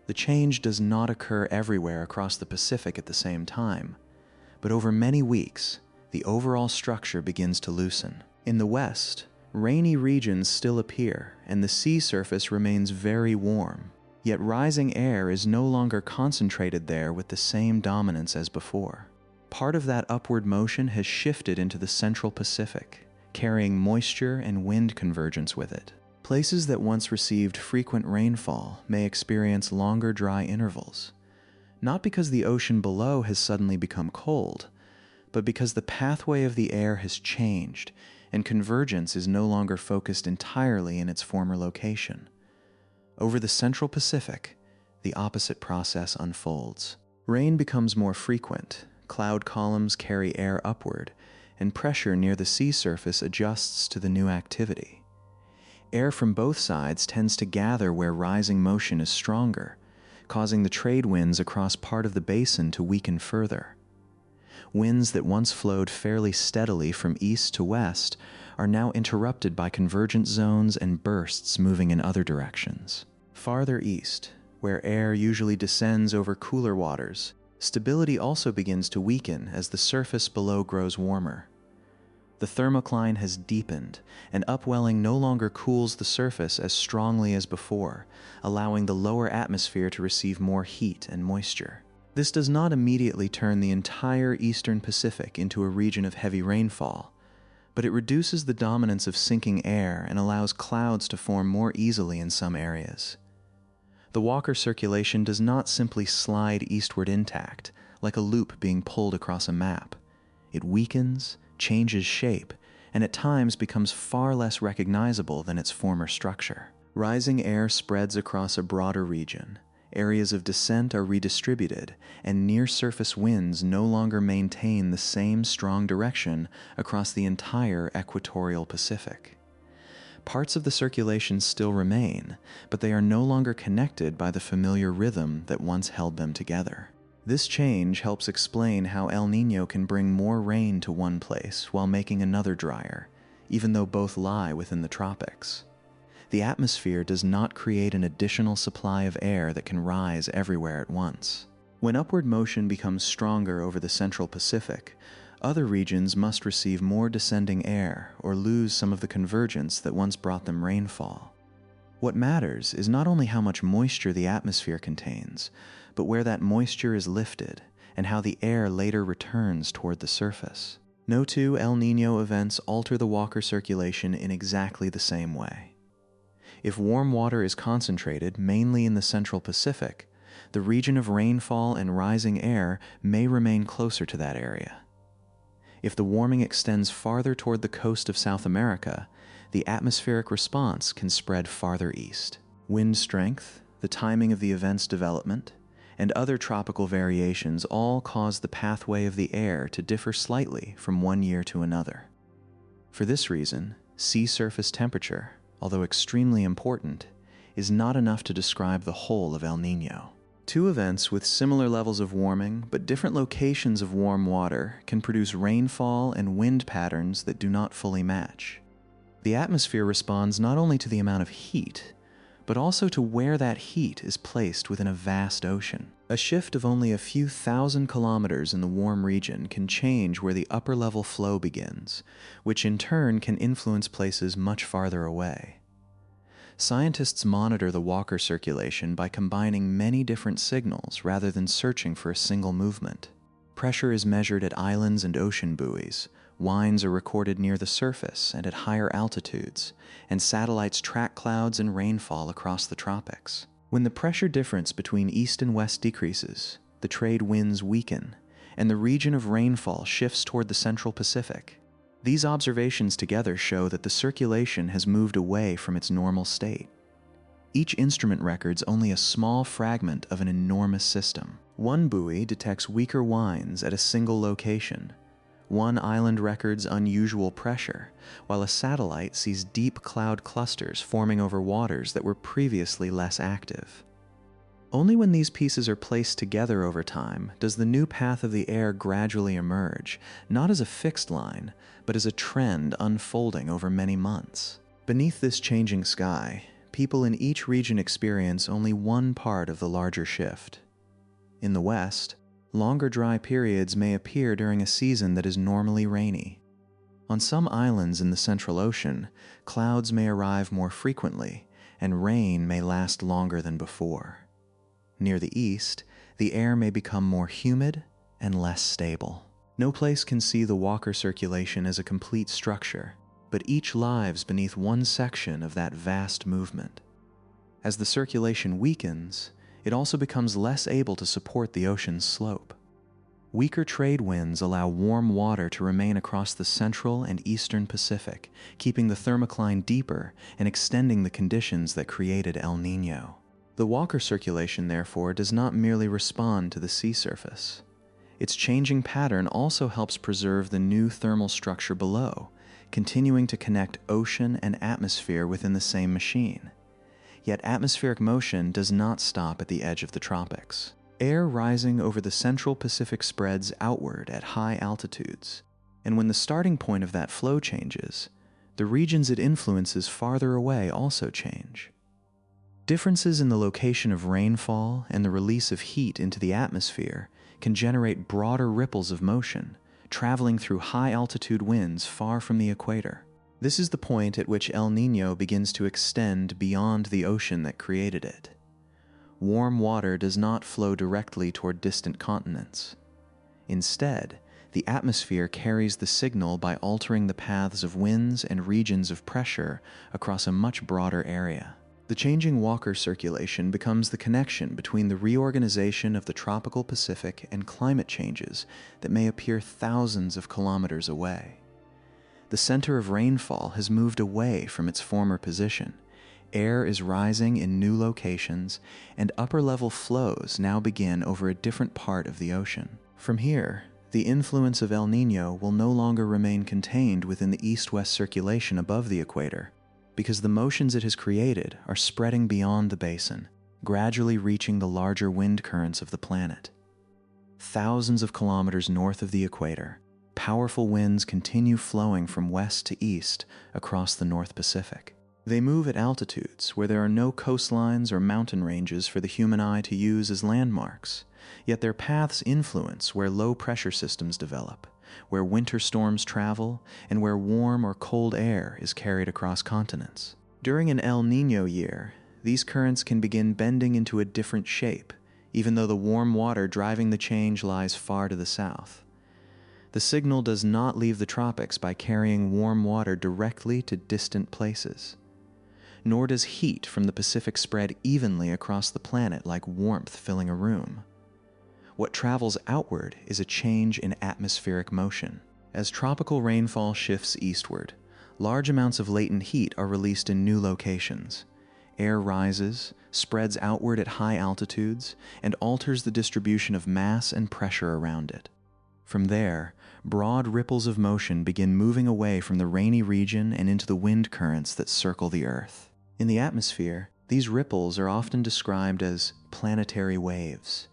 The change does not occur everywhere across the Pacific at the same time, but over many weeks, the overall structure begins to loosen. In the west, rainy regions still appear, and the sea surface remains very warm, yet rising air is no longer concentrated there with the same dominance as before. Part of that upward motion has shifted into the central Pacific, carrying moisture and wind convergence with it. Places that once received frequent rainfall may experience longer dry intervals, not because the ocean below has suddenly become cold, but because the pathway of the air has changed and convergence is no longer focused entirely in its former location. Over the central Pacific, the opposite process unfolds. Rain becomes more frequent, cloud columns carry air upward, and pressure near the sea surface adjusts to the new activity. Air from both sides tends to gather where rising motion is stronger, causing the trade winds across part of the basin to weaken further. Winds that once flowed fairly steadily from east to west are now interrupted by convergent zones and bursts moving in other directions. Farther east, where air usually descends over cooler waters, stability also begins to weaken as the surface below grows warmer. The thermocline has deepened, and upwelling no longer cools the surface as strongly as before, allowing the lower atmosphere to receive more heat and moisture. This does not immediately turn the entire eastern Pacific into a region of heavy rainfall, but it reduces the dominance of sinking air and allows clouds to form more easily in some areas. The Walker circulation does not simply slide eastward intact, like a loop being pulled across a map. It weakens, changes shape, and at times becomes far less recognizable than its former structure. Rising air spreads across a broader region. areas of descent are redistributed, and near-surface winds no longer maintain the same strong direction across the entire equatorial Pacific. Parts of the circulation still remain, but they are no longer connected by the familiar rhythm that once held them together. This change helps explain how El Niño can bring more rain to one place while making another drier, even though both lie within the tropics. The atmosphere does not create an additional supply of air that can rise everywhere at once. When upward motion becomes stronger over the central Pacific, other regions must receive more descending air or lose some of the convergence that once brought them rainfall. What matters is not only how much moisture the atmosphere contains, but where that moisture is lifted and how the air later returns toward the surface. No two El Niño events alter the Walker circulation in exactly the same way. If warm water is concentrated mainly in the central Pacific, the region of rainfall and rising air may remain closer to that area. If the warming extends farther toward the coast of South America, the atmospheric response can spread farther east. Wind strength, the timing of the event's development, and other tropical variations all cause the pathway of the air to differ slightly from one year to another. For this reason, sea surface temperature, although extremely important, is not enough to describe the whole of El Niño. Two events with similar levels of warming but different locations of warm water can produce rainfall and wind patterns that do not fully match. The atmosphere responds not only to the amount of heat, but also to where that heat is placed within a vast ocean. A shift of only a few thousand kilometers in the warm region can change where the upper level flow begins, which in turn can influence places much farther away. Scientists monitor the Walker circulation by combining many different signals rather than searching for a single movement. Pressure is measured at islands and ocean buoys, winds are recorded near the surface and at higher altitudes, and satellites track clouds and rainfall across the tropics. When the pressure difference between east and west decreases, the trade winds weaken, and the region of rainfall shifts toward the central Pacific. These observations together show that the circulation has moved away from its normal state. Each instrument records only a small fragment of an enormous system. One buoy detects weaker winds at a single location. One island records unusual pressure, while a satellite sees deep cloud clusters forming over waters that were previously less active. Only when these pieces are placed together over time does the new path of the air gradually emerge, not as a fixed line, but as a trend unfolding over many months. Beneath this changing sky, people in each region experience only one part of the larger shift. In the west, longer dry periods may appear during a season that is normally rainy. On some islands in the Central Ocean, clouds may arrive more frequently, and rain may last longer than before. Near the east, the air may become more humid and less stable. No place can see the Walker circulation as a complete structure, but each lives beneath one section of that vast movement. As the circulation weakens, it also becomes less able to support the ocean's slope. Weaker trade winds allow warm water to remain across the central and eastern Pacific, keeping the thermocline deeper and extending the conditions that created El Niño. The Walker circulation, therefore, does not merely respond to the sea surface. Its changing pattern also helps preserve the new thermal structure below, continuing to connect ocean and atmosphere within the same machine. Yet atmospheric motion does not stop at the edge of the tropics. Air rising over the central Pacific spreads outward at high altitudes, and when the starting point of that flow changes, the regions it influences farther away also change. Differences in the location of rainfall and the release of heat into the atmosphere can generate broader ripples of motion, traveling through high-altitude winds far from the equator. This is the point at which El Niño begins to extend beyond the ocean that created it. Warm water does not flow directly toward distant continents. Instead, the atmosphere carries the signal by altering the paths of winds and regions of pressure across a much broader area. The changing Walker circulation becomes the connection between the reorganization of the tropical Pacific and climate changes that may appear thousands of kilometers away. The center of rainfall has moved away from its former position, Air is rising in new locations, and upper-level flows now begin over a different part of the ocean. From here, the influence of El Niño will no longer remain contained within the east-west circulation above the equator, because the motions it has created are spreading beyond the basin, gradually reaching the larger wind currents of the planet. Thousands of kilometers north of the equator, powerful winds continue flowing from west to east across the North Pacific. They move at altitudes where there are no coastlines or mountain ranges for the human eye to use as landmarks, yet their paths influence where low-pressure systems develop, where winter storms travel, and where warm or cold air is carried across continents. During an El Niño year, these currents can begin bending into a different shape, even though the warm water driving the change lies far to the south. The signal does not leave the tropics by carrying warm water directly to distant places. Nor does heat from the Pacific spread evenly across the planet like warmth filling a room. What travels outward is a change in atmospheric motion. As tropical rainfall shifts eastward, large amounts of latent heat are released in new locations. Air rises, spreads outward at high altitudes, and alters the distribution of mass and pressure around it. From there, broad ripples of motion begin moving away from the rainy region and into the wind currents that circle the Earth. In the atmosphere, these ripples are often described as planetary waves.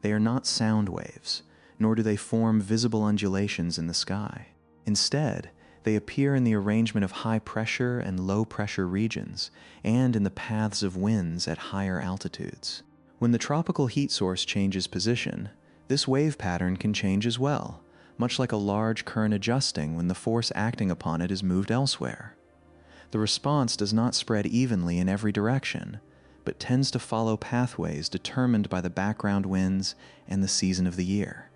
They are not sound waves, nor do they form visible undulations in the sky. Instead, they appear in the arrangement of high-pressure and low-pressure regions, and in the paths of winds at higher altitudes. When the tropical heat source changes position, this wave pattern can change as well, much like a large current adjusting when the force acting upon it is moved elsewhere. The response does not spread evenly in every direction, but tends to follow pathways determined by the background winds and the season of the year.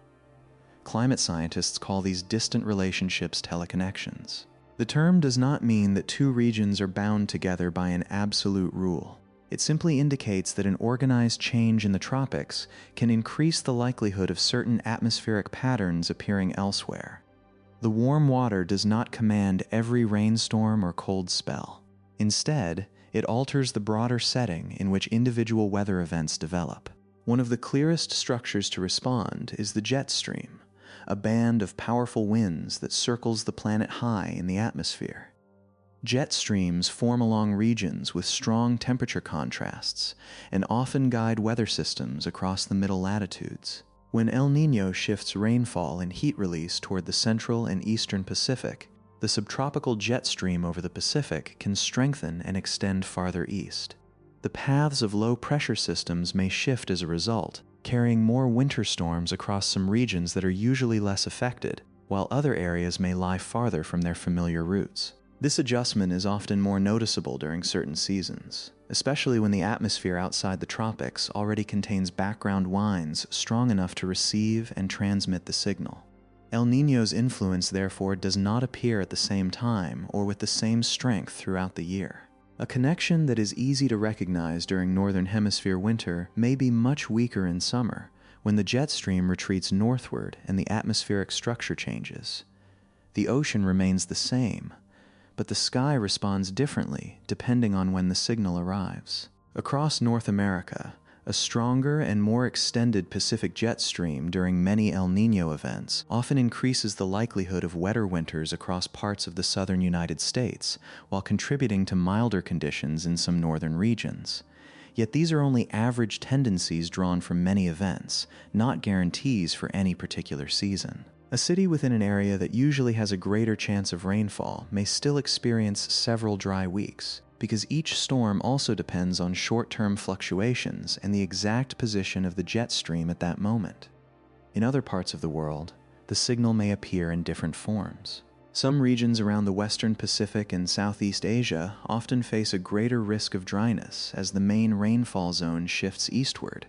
Climate scientists call these distant relationships teleconnections. The term does not mean that two regions are bound together by an absolute rule. It simply indicates that an organized change in the tropics can increase the likelihood of certain atmospheric patterns appearing elsewhere. The warm water does not command every rainstorm or cold spell. Instead, it alters the broader setting in which individual weather events develop. One of the clearest structures to respond is the jet stream, a band of powerful winds that circles the planet high in the atmosphere. Jet streams form along regions with strong temperature contrasts and often guide weather systems across the middle latitudes. When El Niño shifts rainfall and heat release toward the central and eastern Pacific, the subtropical jet stream over the Pacific can strengthen and extend farther east. The paths of low-pressure systems may shift as a result, carrying more winter storms across some regions that are usually less affected, while other areas may lie farther from their familiar routes. This adjustment is often more noticeable during certain seasons, especially when the atmosphere outside the tropics already contains background winds strong enough to receive and transmit the signal. El Niño's influence, therefore, does not appear at the same time or with the same strength throughout the year. A connection that is easy to recognize during Northern Hemisphere winter may be much weaker in summer, when the jet stream retreats northward and the atmospheric structure changes. The ocean remains the same, but the sky responds differently depending on when the signal arrives. Across North America, a stronger and more extended Pacific jet stream during many El Niño events often increases the likelihood of wetter winters across parts of the southern United States, while contributing to milder conditions in some northern regions. Yet these are only average tendencies drawn from many events, not guarantees for any particular season. A city within an area that usually has a greater chance of rainfall may still experience several dry weeks, because each storm also depends on short-term fluctuations and the exact position of the jet stream at that moment. In other parts of the world, the signal may appear in different forms. Some regions around the western Pacific and Southeast Asia often face a greater risk of dryness as the main rainfall zone shifts eastward,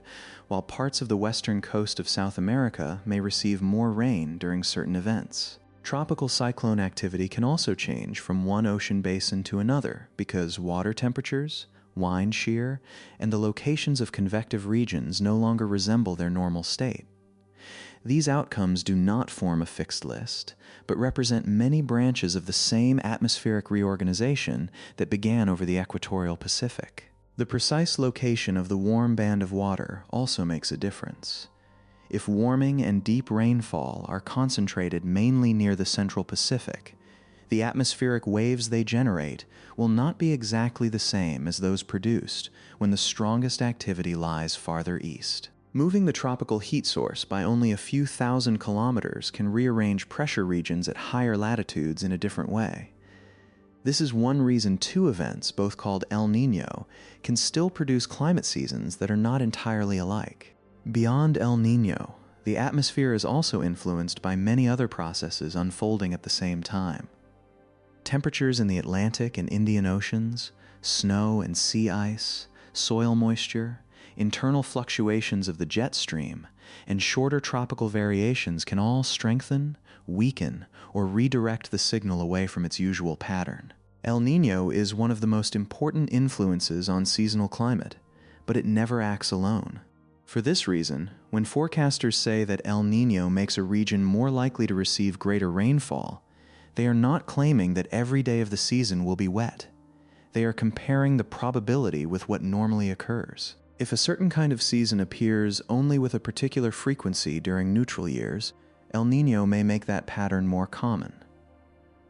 while parts of the western coast of South America may receive more rain during certain events. Tropical cyclone activity can also change from one ocean basin to another because water temperatures, wind shear, and the locations of convective regions no longer resemble their normal state. These outcomes do not form a fixed list, but represent many branches of the same atmospheric reorganization that began over the equatorial Pacific. The precise location of the warm band of water also makes a difference. If warming and deep rainfall are concentrated mainly near the central Pacific, the atmospheric waves they generate will not be exactly the same as those produced when the strongest activity lies farther east. Moving the tropical heat source by only a few thousand kilometers can rearrange pressure regions at higher latitudes in a different way. This is one reason two events, both called El Niño, can still produce climate seasons that are not entirely alike. Beyond El Niño, the atmosphere is also influenced by many other processes unfolding at the same time. Temperatures in the Atlantic and Indian Oceans, snow and sea ice, soil moisture, internal fluctuations of the jet stream, and shorter tropical variations can all strengthen, weaken, or redirect the signal away from its usual pattern. El Niño is one of the most important influences on seasonal climate, but it never acts alone. For this reason, when forecasters say that El Niño makes a region more likely to receive greater rainfall, they are not claiming that every day of the season will be wet. They are comparing the probability with what normally occurs. If a certain kind of season appears only with a particular frequency during neutral years, El Niño may make that pattern more common.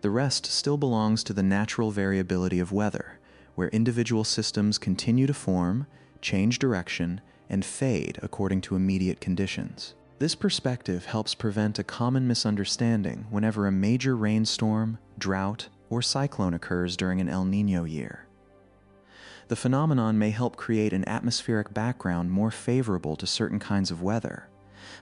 The rest still belongs to the natural variability of weather, where individual systems continue to form, change direction, and fade according to immediate conditions. This perspective helps prevent a common misunderstanding whenever a major rainstorm, drought, or cyclone occurs during an El Niño year. The phenomenon may help create an atmospheric background more favorable to certain kinds of weather,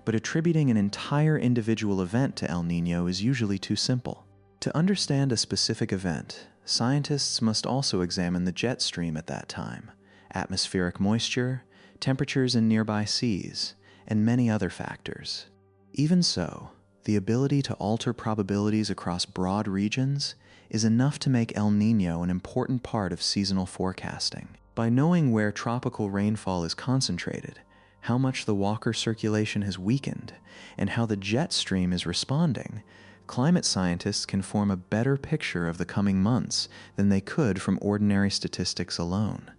but attributing an entire individual event to El Niño is usually too simple. To understand a specific event, scientists must also examine the jet stream at that time, atmospheric moisture, temperatures in nearby seas, and many other factors. Even so, the ability to alter probabilities across broad regions is enough to make El Niño an important part of seasonal forecasting. By knowing where tropical rainfall is concentrated, how much the Walker circulation has weakened, and how the jet stream is responding, climate scientists can form a better picture of the coming months than they could from ordinary statistics alone.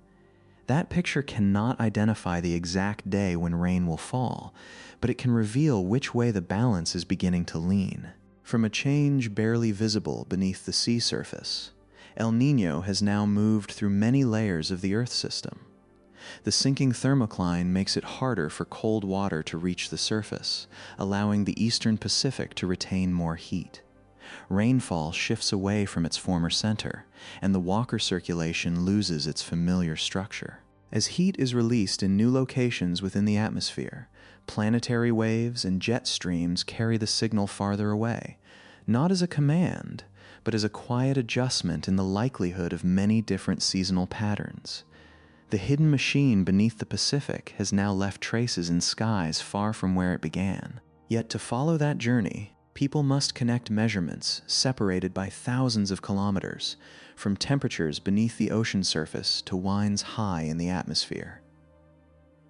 That picture cannot identify the exact day when rain will fall, but it can reveal which way the balance is beginning to lean. From a change barely visible beneath the sea surface, El Niño has now moved through many layers of the Earth system. The sinking thermocline makes it harder for cold water to reach the surface, allowing the eastern Pacific to retain more heat. Rainfall shifts away from its former center, and the Walker circulation loses its familiar structure. As heat is released in new locations within the atmosphere, planetary waves and jet streams carry the signal farther away, not as a command, but as a quiet adjustment in the likelihood of many different seasonal patterns. The hidden machine beneath the Pacific has now left traces in skies far from where it began. Yet to follow that journey, people must connect measurements separated by thousands of kilometers, from temperatures beneath the ocean surface to winds high in the atmosphere.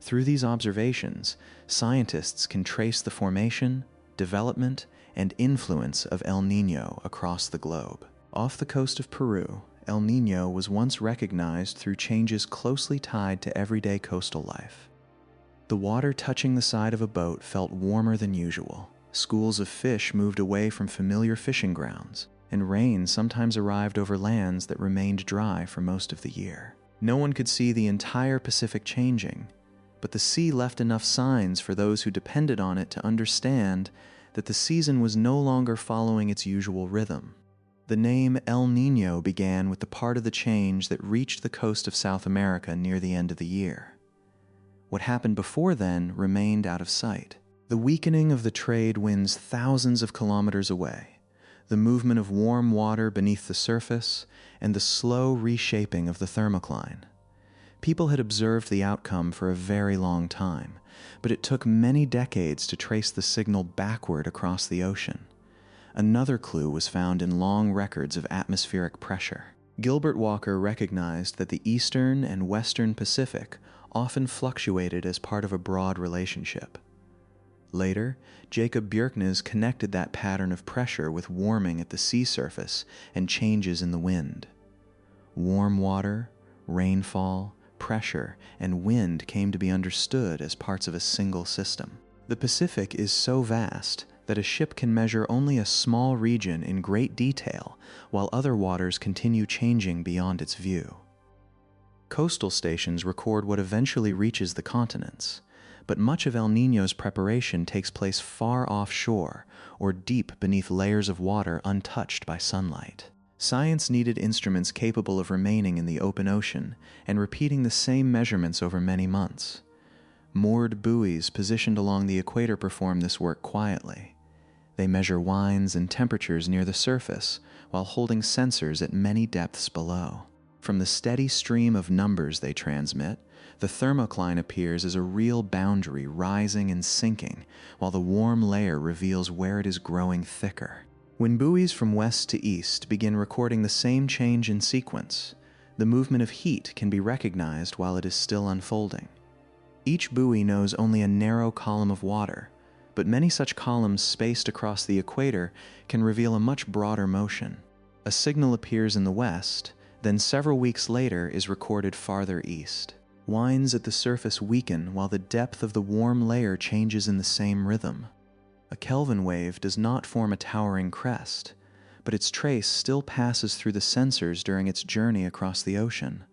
Through these observations, scientists can trace the formation, development, and influence of El Niño across the globe. Off the coast of Peru, El Niño was once recognized through changes closely tied to everyday coastal life. The water touching the side of a boat felt warmer than usual. Schools of fish moved away from familiar fishing grounds, and rain sometimes arrived over lands that remained dry for most of the year. No one could see the entire Pacific changing, but the sea left enough signs for those who depended on it to understand that the season was no longer following its usual rhythm. The name El Niño began with the part of the change that reached the coast of South America near the end of the year. What happened before then remained out of sight. The weakening of the trade winds thousands of kilometers away, the movement of warm water beneath the surface, and the slow reshaping of the thermocline. People had observed the outcome for a very long time, but it took many decades to trace the signal backward across the ocean. Another clue was found in long records of atmospheric pressure. Gilbert Walker recognized that the eastern and western Pacific often fluctuated as part of a broad relationship. Later, Jacob Bjerknes connected that pattern of pressure with warming at the sea surface and changes in the wind. Warm water, rainfall, pressure, and wind came to be understood as parts of a single system. The Pacific is so vast that a ship can measure only a small region in great detail, while other waters continue changing beyond its view. Coastal stations record what eventually reaches the continents, but much of El Niño's preparation takes place far offshore or deep beneath layers of water untouched by sunlight. Science needed instruments capable of remaining in the open ocean and repeating the same measurements over many months. Moored buoys positioned along the equator perform this work quietly. They measure winds and temperatures near the surface while holding sensors at many depths below. From the steady stream of numbers they transmit, the thermocline appears as a real boundary rising and sinking, while the warm layer reveals where it is growing thicker. When buoys from west to east begin recording the same change in sequence, the movement of heat can be recognized while it is still unfolding. Each buoy knows only a narrow column of water, but many such columns spaced across the equator can reveal a much broader motion. A signal appears in the west, then several weeks later is recorded farther east. Winds at the surface weaken while the depth of the warm layer changes in the same rhythm. A Kelvin wave does not form a towering crest, but its trace still passes through the sensors during its journey across the ocean.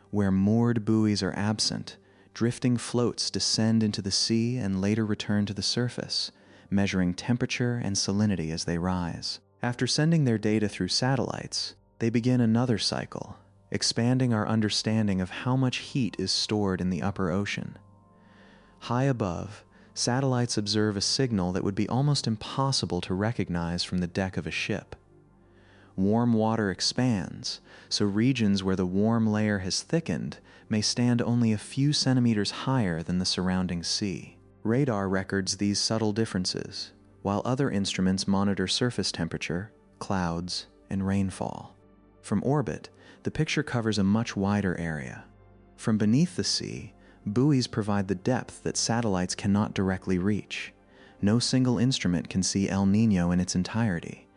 Where moored buoys are absent, drifting floats descend into the sea and later return to the surface, measuring temperature and salinity as they rise. After sending their data through satellites, they begin another cycle, expanding our understanding of how much heat is stored in the upper ocean. High above, satellites observe a signal that would be almost impossible to recognize from the deck of a ship. Warm water expands, so regions where the warm layer has thickened may stand only a few centimeters higher than the surrounding sea. Radar records these subtle differences, while other instruments monitor surface temperature, clouds, and rainfall. From orbit, the picture covers a much wider area. From beneath the sea, buoys provide the depth that satellites cannot directly reach. No single instrument can see El Niño in its entirety.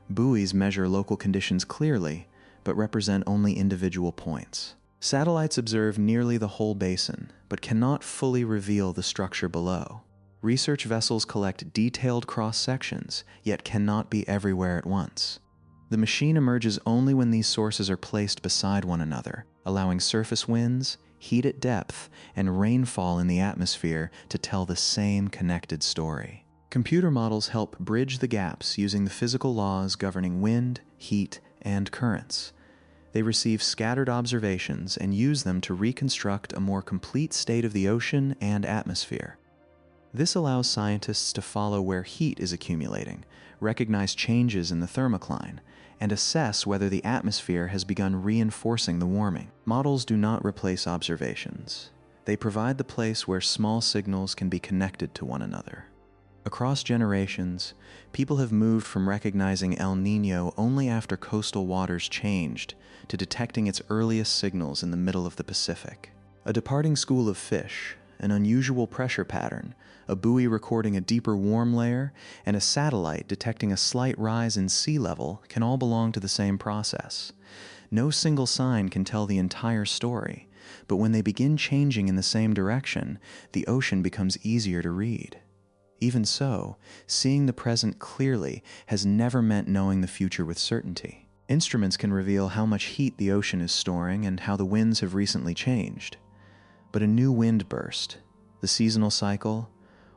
Buoys measure local conditions clearly, but represent only individual points. Satellites observe nearly the whole basin, but cannot fully reveal the structure below. Research vessels collect detailed cross-sections, yet cannot be everywhere at once. The machine emerges only when these sources are placed beside one another, allowing surface winds, heat at depth, and rainfall in the atmosphere to tell the same connected story. Computer models help bridge the gaps using the physical laws governing wind, heat, and currents. They receive scattered observations and use them to reconstruct a more complete state of the ocean and atmosphere. This allows scientists to follow where heat is accumulating, recognize changes in the thermocline, and assess whether the atmosphere has begun reinforcing the warming. Models do not replace observations. They provide the place where small signals can be connected to one another. Across generations, people have moved from recognizing El Niño only after coastal waters changed to detecting its earliest signals in the middle of the Pacific. A departing school of fish, an unusual pressure pattern, a buoy recording a deeper warm layer, and a satellite detecting a slight rise in sea level can all belong to the same process. No single sign can tell the entire story, but when they begin changing in the same direction, the ocean becomes easier to read. Even so, seeing the present clearly has never meant knowing the future with certainty. Instruments can reveal how much heat the ocean is storing and how the winds have recently changed. But a new wind burst, the seasonal cycle,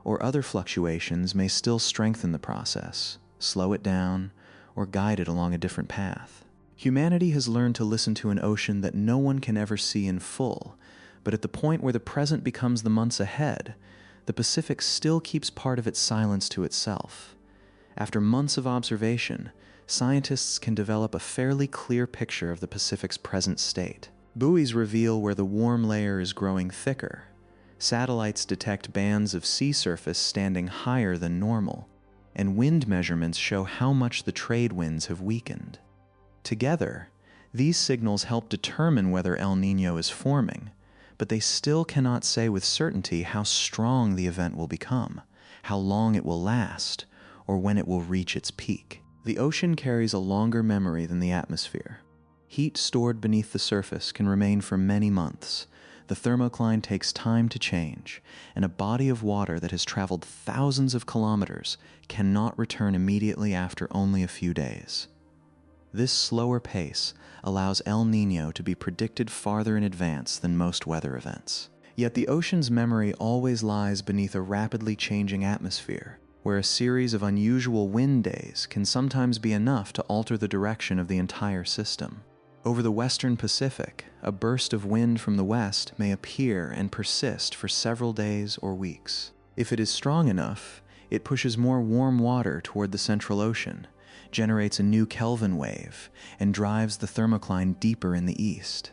or other fluctuations may still strengthen the process, slow it down, or guide it along a different path. Humanity has learned to listen to an ocean that no one can ever see in full, but at the point where the present becomes the months ahead, the Pacific still keeps part of its silence to itself. After months of observation, scientists can develop a fairly clear picture of the Pacific's present state. Buoys reveal where the warm layer is growing thicker. Satellites detect bands of sea surface standing higher than normal, and wind measurements show how much the trade winds have weakened. Together, these signals help determine whether El Niño is forming, but they still cannot say with certainty how strong the event will become, how long it will last, or when it will reach its peak. The ocean carries a longer memory than the atmosphere. Heat stored beneath the surface can remain for many months. The thermocline takes time to change, and a body of water that has traveled thousands of kilometers cannot return immediately after only a few days. This slower pace allows El Niño to be predicted farther in advance than most weather events. Yet the ocean's memory always lies beneath a rapidly changing atmosphere, where a series of unusual wind days can sometimes be enough to alter the direction of the entire system. Over the western Pacific, a burst of wind from the west may appear and persist for several days or weeks. If it is strong enough, it pushes more warm water toward the Central Ocean, generates a new Kelvin wave, and drives the thermocline deeper in the east.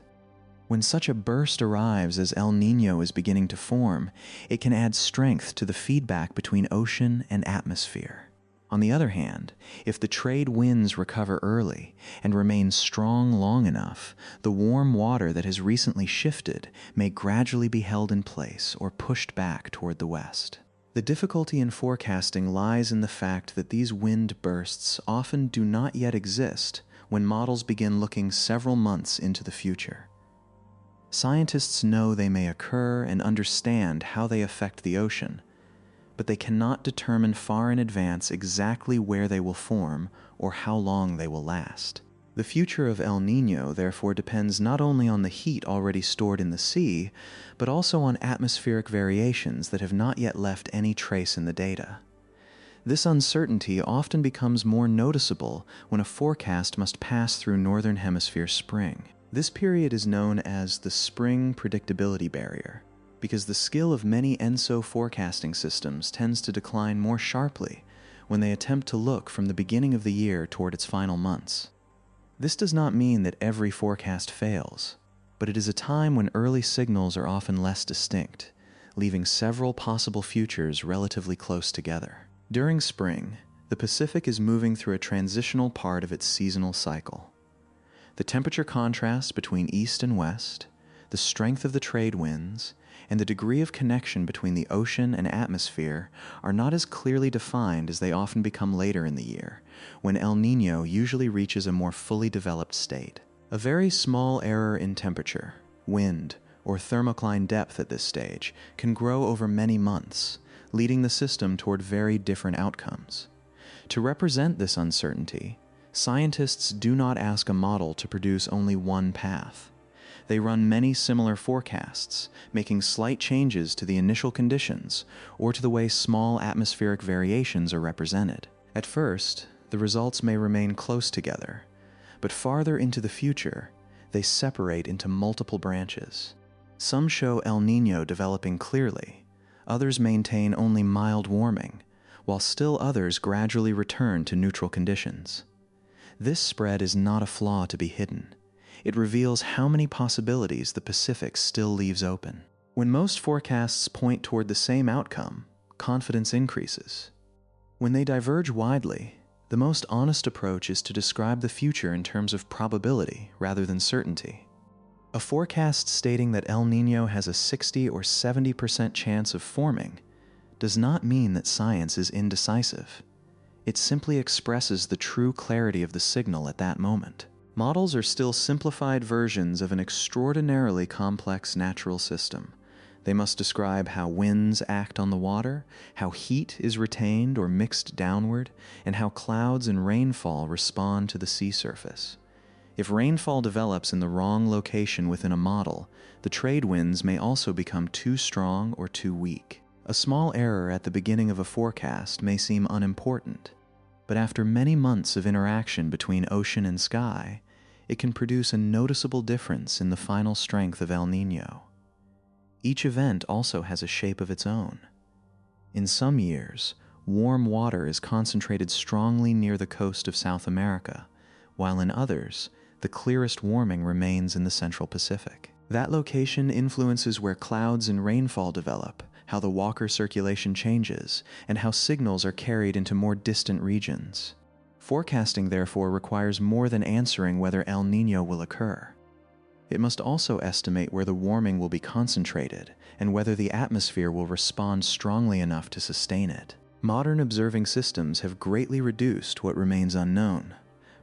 When such a burst arrives as El Niño is beginning to form, it can add strength to the feedback between ocean and atmosphere. On the other hand, if the trade winds recover early and remain strong long enough, the warm water that has recently shifted may gradually be held in place or pushed back toward the west. The difficulty in forecasting lies in the fact that these wind bursts often do not yet exist when models begin looking several months into the future. Scientists know they may occur and understand how they affect the ocean, but they cannot determine far in advance exactly where they will form or how long they will last. The future of El Niño therefore depends not only on the heat already stored in the sea, but also on atmospheric variations that have not yet left any trace in the data. This uncertainty often becomes more noticeable when a forecast must pass through Northern Hemisphere spring. This period is known as the spring predictability barrier, because the skill of many ENSO forecasting systems tends to decline more sharply when they attempt to look from the beginning of the year toward its final months. This does not mean that every forecast fails, but it is a time when early signals are often less distinct, leaving several possible futures relatively close together. During spring, the Pacific is moving through a transitional part of its seasonal cycle. The temperature contrast between east and west, the strength of the trade winds, and the degree of connection between the ocean and atmosphere are not as clearly defined as they often become later in the year, when El Niño usually reaches a more fully developed state. A very small error in temperature, wind, or thermocline depth at this stage can grow over many months, leading the system toward very different outcomes. To represent this uncertainty, scientists do not ask a model to produce only one path. They run many similar forecasts, making slight changes to the initial conditions or to the way small atmospheric variations are represented. At first, the results may remain close together, but farther into the future, they separate into multiple branches. Some show El Niño developing clearly, others maintain only mild warming, while still others gradually return to neutral conditions. This spread is not a flaw to be hidden. It reveals how many possibilities the Pacific still leaves open. When most forecasts point toward the same outcome, confidence increases. When they diverge widely, the most honest approach is to describe the future in terms of probability rather than certainty. A forecast stating that El Niño has a 60 or 70% chance of forming does not mean that science is indecisive. It simply expresses the true clarity of the signal at that moment. Models are still simplified versions of an extraordinarily complex natural system. They must describe how winds act on the water, how heat is retained or mixed downward, and how clouds and rainfall respond to the sea surface. If rainfall develops in the wrong location within a model, the trade winds may also become too strong or too weak. A small error at the beginning of a forecast may seem unimportant, but after many months of interaction between ocean and sky, it can produce a noticeable difference in the final strength of El Niño. Each event also has a shape of its own. In some years, warm water is concentrated strongly near the coast of South America, while in others, the clearest warming remains in the Central Pacific. That location influences where clouds and rainfall develop, how the Walker circulation changes, and how signals are carried into more distant regions. Forecasting, therefore, requires more than answering whether El Niño will occur. It must also estimate where the warming will be concentrated and whether the atmosphere will respond strongly enough to sustain it. Modern observing systems have greatly reduced what remains unknown,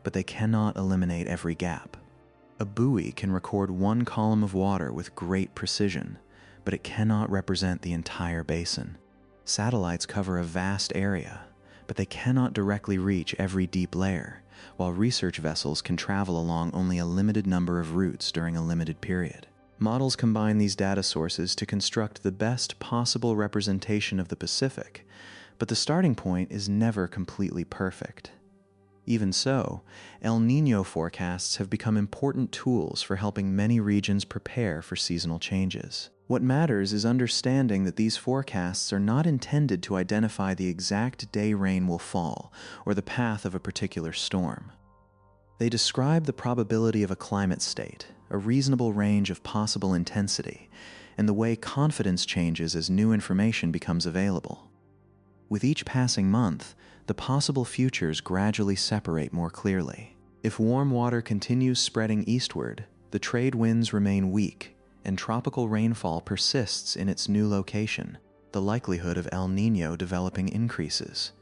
but they cannot eliminate every gap. A buoy can record one column of water with great precision, but it cannot represent the entire basin. Satellites cover a vast area, but they cannot directly reach every deep layer, while research vessels can travel along only a limited number of routes during a limited period. Models combine these data sources to construct the best possible representation of the Pacific, but the starting point is never completely perfect. Even so, El Niño forecasts have become important tools for helping many regions prepare for seasonal changes. What matters is understanding that these forecasts are not intended to identify the exact day rain will fall or the path of a particular storm. They describe the probability of a climate state, a reasonable range of possible intensity, and the way confidence changes as new information becomes available. With each passing month, the possible futures gradually separate more clearly. If warm water continues spreading eastward, the trade winds remain weak, and tropical rainfall persists in its new location, the likelihood of El Niño developing increases.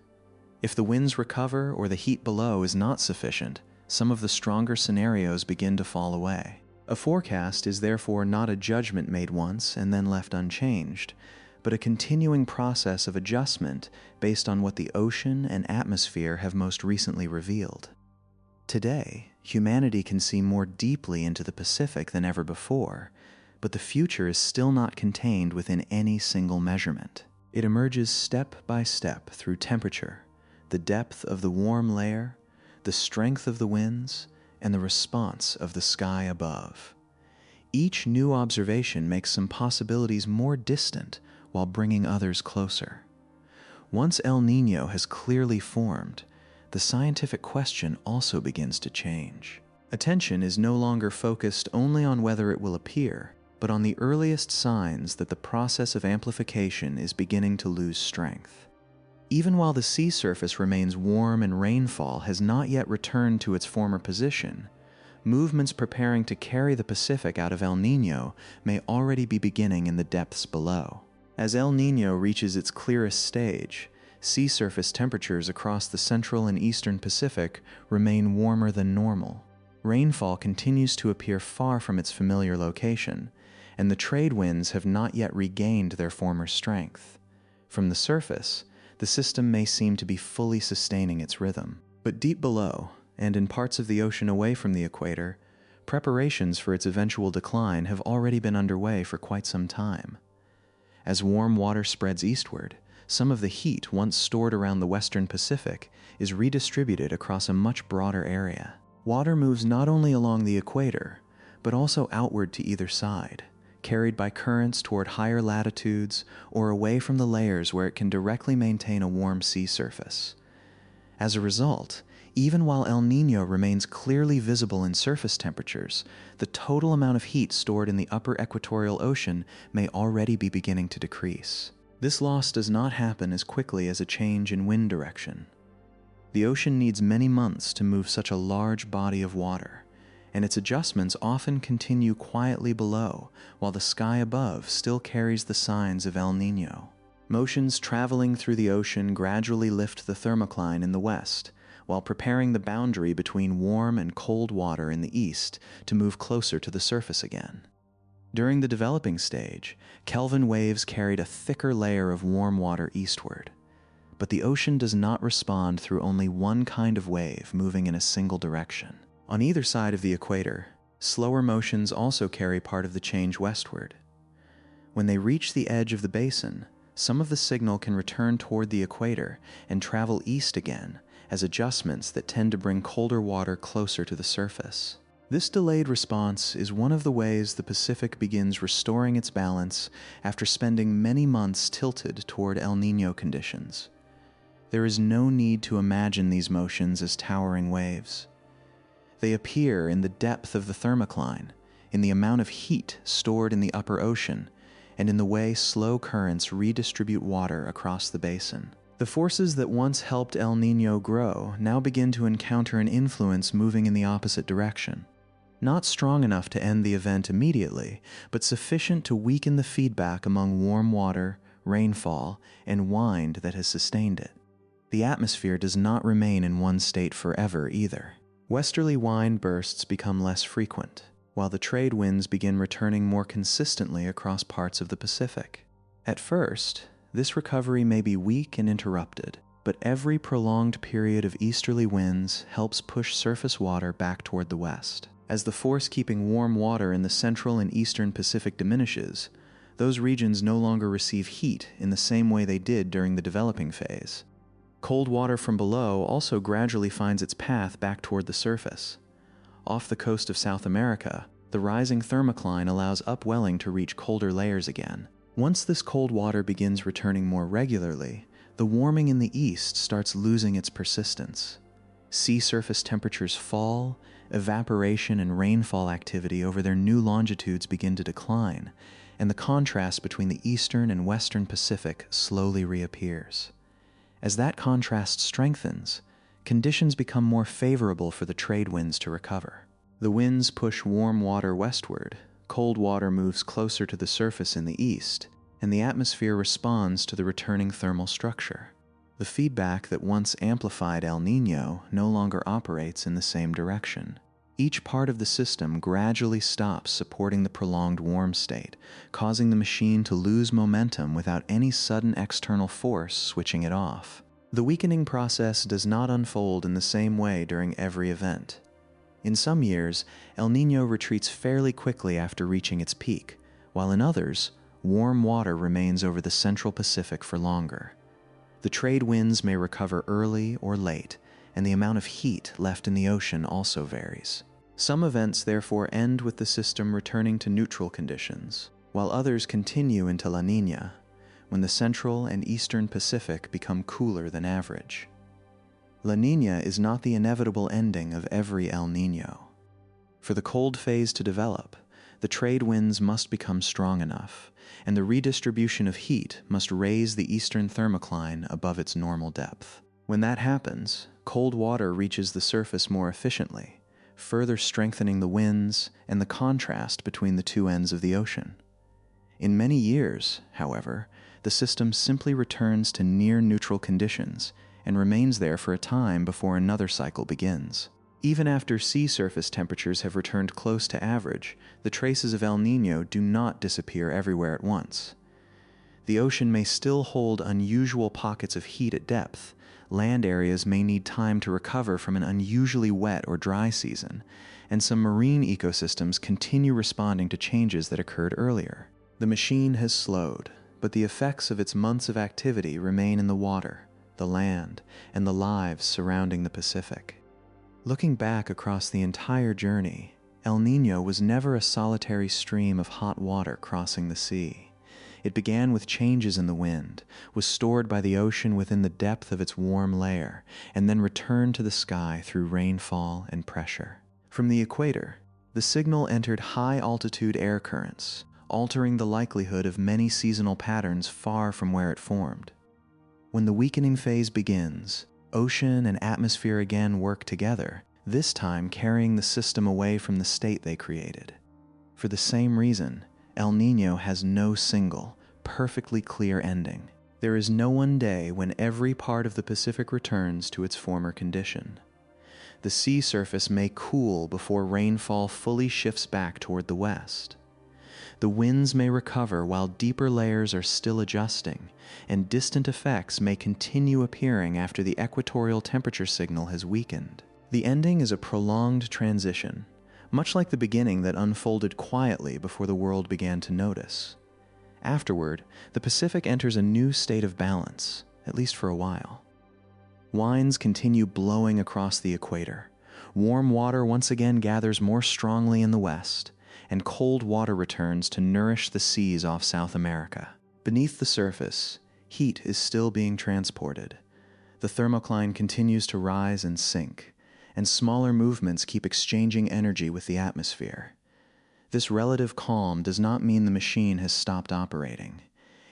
If the winds recover or the heat below is not sufficient, some of the stronger scenarios begin to fall away. A forecast is therefore not a judgment made once and then left unchanged, but a continuing process of adjustment based on what the ocean and atmosphere have most recently revealed. Today, humanity can see more deeply into the Pacific than ever before, but the future is still not contained within any single measurement. It emerges step by step through temperature, the depth of the warm layer, the strength of the winds, and the response of the sky above. Each new observation makes some possibilities more distant while bringing others closer. Once El Niño has clearly formed, the scientific question also begins to change. Attention is no longer focused only on whether it will appear, but on the earliest signs that the process of amplification is beginning to lose strength. Even while the sea surface remains warm and rainfall has not yet returned to its former position, movements preparing to carry the Pacific out of El Niño may already be beginning in the depths below. As El Niño reaches its clearest stage, sea surface temperatures across the central and eastern Pacific remain warmer than normal. Rainfall continues to appear far from its familiar location, and the trade winds have not yet regained their former strength. From the surface, the system may seem to be fully sustaining its rhythm. But deep below, and in parts of the ocean away from the equator, preparations for its eventual decline have already been underway for quite some time. As warm water spreads eastward, some of the heat once stored around the western Pacific is redistributed across a much broader area. Water moves not only along the equator, but also outward to either side, carried by currents toward higher latitudes or away from the layers where it can directly maintain a warm sea surface. As a result, even while El Niño remains clearly visible in surface temperatures, the total amount of heat stored in the upper equatorial ocean may already be beginning to decrease. This loss does not happen as quickly as a change in wind direction. The ocean needs many months to move such a large body of water, and its adjustments often continue quietly below, while the sky above still carries the signs of El Niño. Motions traveling through the ocean gradually lift the thermocline in the west, while preparing the boundary between warm and cold water in the east to move closer to the surface again. During the developing stage, Kelvin waves carried a thicker layer of warm water eastward, but the ocean does not respond through only one kind of wave moving in a single direction. On either side of the equator, slower motions also carry part of the change westward. When they reach the edge of the basin, some of the signal can return toward the equator and travel east again as adjustments that tend to bring colder water closer to the surface. This delayed response is one of the ways the Pacific begins restoring its balance after spending many months tilted toward El Niño conditions. There is no need to imagine these motions as towering waves. They appear in the depth of the thermocline, in the amount of heat stored in the upper ocean, and in the way slow currents redistribute water across the basin. The forces that once helped El Niño grow now begin to encounter an influence moving in the opposite direction. Not strong enough to end the event immediately, but sufficient to weaken the feedback among warm water, rainfall, and wind that has sustained it. The atmosphere does not remain in one state forever either. Westerly wind bursts become less frequent, while the trade winds begin returning more consistently across parts of the Pacific. At first, this recovery may be weak and interrupted, but every prolonged period of easterly winds helps push surface water back toward the west. As the force keeping warm water in the central and eastern Pacific diminishes, those regions no longer receive heat in the same way they did during the developing phase. Cold water from below also gradually finds its path back toward the surface. Off the coast of South America, the rising thermocline allows upwelling to reach colder layers again. Once this cold water begins returning more regularly, the warming in the east starts losing its persistence. Sea surface temperatures fall, evaporation and rainfall activity over their new longitudes begin to decline, and the contrast between the eastern and western Pacific slowly reappears. As that contrast strengthens, conditions become more favorable for the trade winds to recover. The winds push warm water westward, cold water moves closer to the surface in the east, and the atmosphere responds to the returning thermal structure. The feedback that once amplified El Niño no longer operates in the same direction. Each part of the system gradually stops supporting the prolonged warm state, causing the machine to lose momentum without any sudden external force switching it off. The weakening process does not unfold in the same way during every event. In some years, El Niño retreats fairly quickly after reaching its peak, while in others, warm water remains over the central Pacific for longer. The trade winds may recover early or late, and the amount of heat left in the ocean also varies. Some events therefore end with the system returning to neutral conditions, while others continue into La Niña, when the central and eastern Pacific become cooler than average. La Niña is not the inevitable ending of every El Niño. For the cold phase to develop, the trade winds must become strong enough, and the redistribution of heat must raise the eastern thermocline above its normal depth. When that happens, cold water reaches the surface more efficiently, further strengthening the winds and the contrast between the two ends of the ocean. In many years, however, the system simply returns to near-neutral conditions and remains there for a time before another cycle begins. Even after sea surface temperatures have returned close to average, the traces of El Niño do not disappear everywhere at once. The ocean may still hold unusual pockets of heat at depth. Land areas may need time to recover from an unusually wet or dry season, and some marine ecosystems continue responding to changes that occurred earlier. The machine has slowed, but the effects of its months of activity remain in the water, the land, and the lives surrounding the Pacific. Looking back across the entire journey, El Niño was never a solitary stream of hot water crossing the sea. It began with changes in the wind, was stored by the ocean within the depth of its warm layer, and then returned to the sky through rainfall and pressure. From the equator, the signal entered high-altitude air currents, altering the likelihood of many seasonal patterns far from where it formed. When the weakening phase begins, ocean and atmosphere again work together, this time carrying the system away from the state they created. For the same reason, El Niño has no single, perfectly clear ending. There is no one day when every part of the Pacific returns to its former condition. The sea surface may cool before rainfall fully shifts back toward the west. The winds may recover while deeper layers are still adjusting, and distant effects may continue appearing after the equatorial temperature signal has weakened. The ending is a prolonged transition, much like the beginning that unfolded quietly before the world began to notice. Afterward, the Pacific enters a new state of balance, at least for a while. Winds continue blowing across the equator. Warm water once again gathers more strongly in the west, and cold water returns to nourish the seas off South America. Beneath the surface, heat is still being transported. The thermocline continues to rise and sink, and smaller movements keep exchanging energy with the atmosphere. This relative calm does not mean the machine has stopped operating.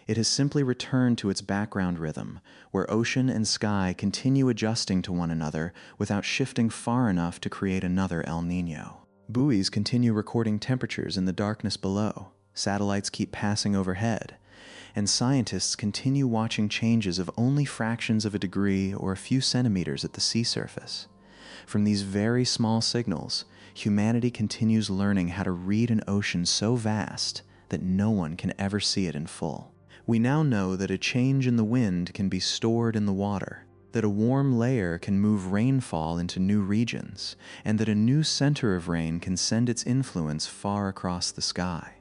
It has simply returned to its background rhythm, where ocean and sky continue adjusting to one another without shifting far enough to create another El Niño. Buoys continue recording temperatures in the darkness below, satellites keep passing overhead, and scientists continue watching changes of only fractions of a degree or a few centimeters at the sea surface. From these very small signals, humanity continues learning how to read an ocean so vast that no one can ever see it in full. We now know that a change in the wind can be stored in the water, that a warm layer can move rainfall into new regions, and that a new center of rain can send its influence far across the sky.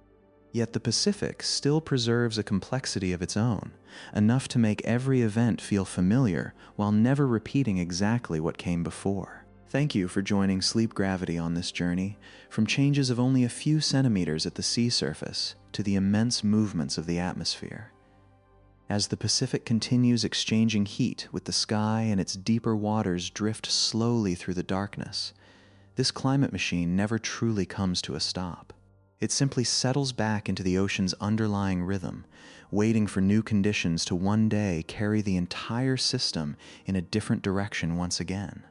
Yet the Pacific still preserves a complexity of its own, enough to make every event feel familiar while never repeating exactly what came before. Thank you for joining Sleep Gravity on this journey, from changes of only a few centimeters at the sea surface to the immense movements of the atmosphere. As the Pacific continues exchanging heat with the sky and its deeper waters drift slowly through the darkness, this climate machine never truly comes to a stop. It simply settles back into the ocean's underlying rhythm, waiting for new conditions to one day carry the entire system in a different direction once again.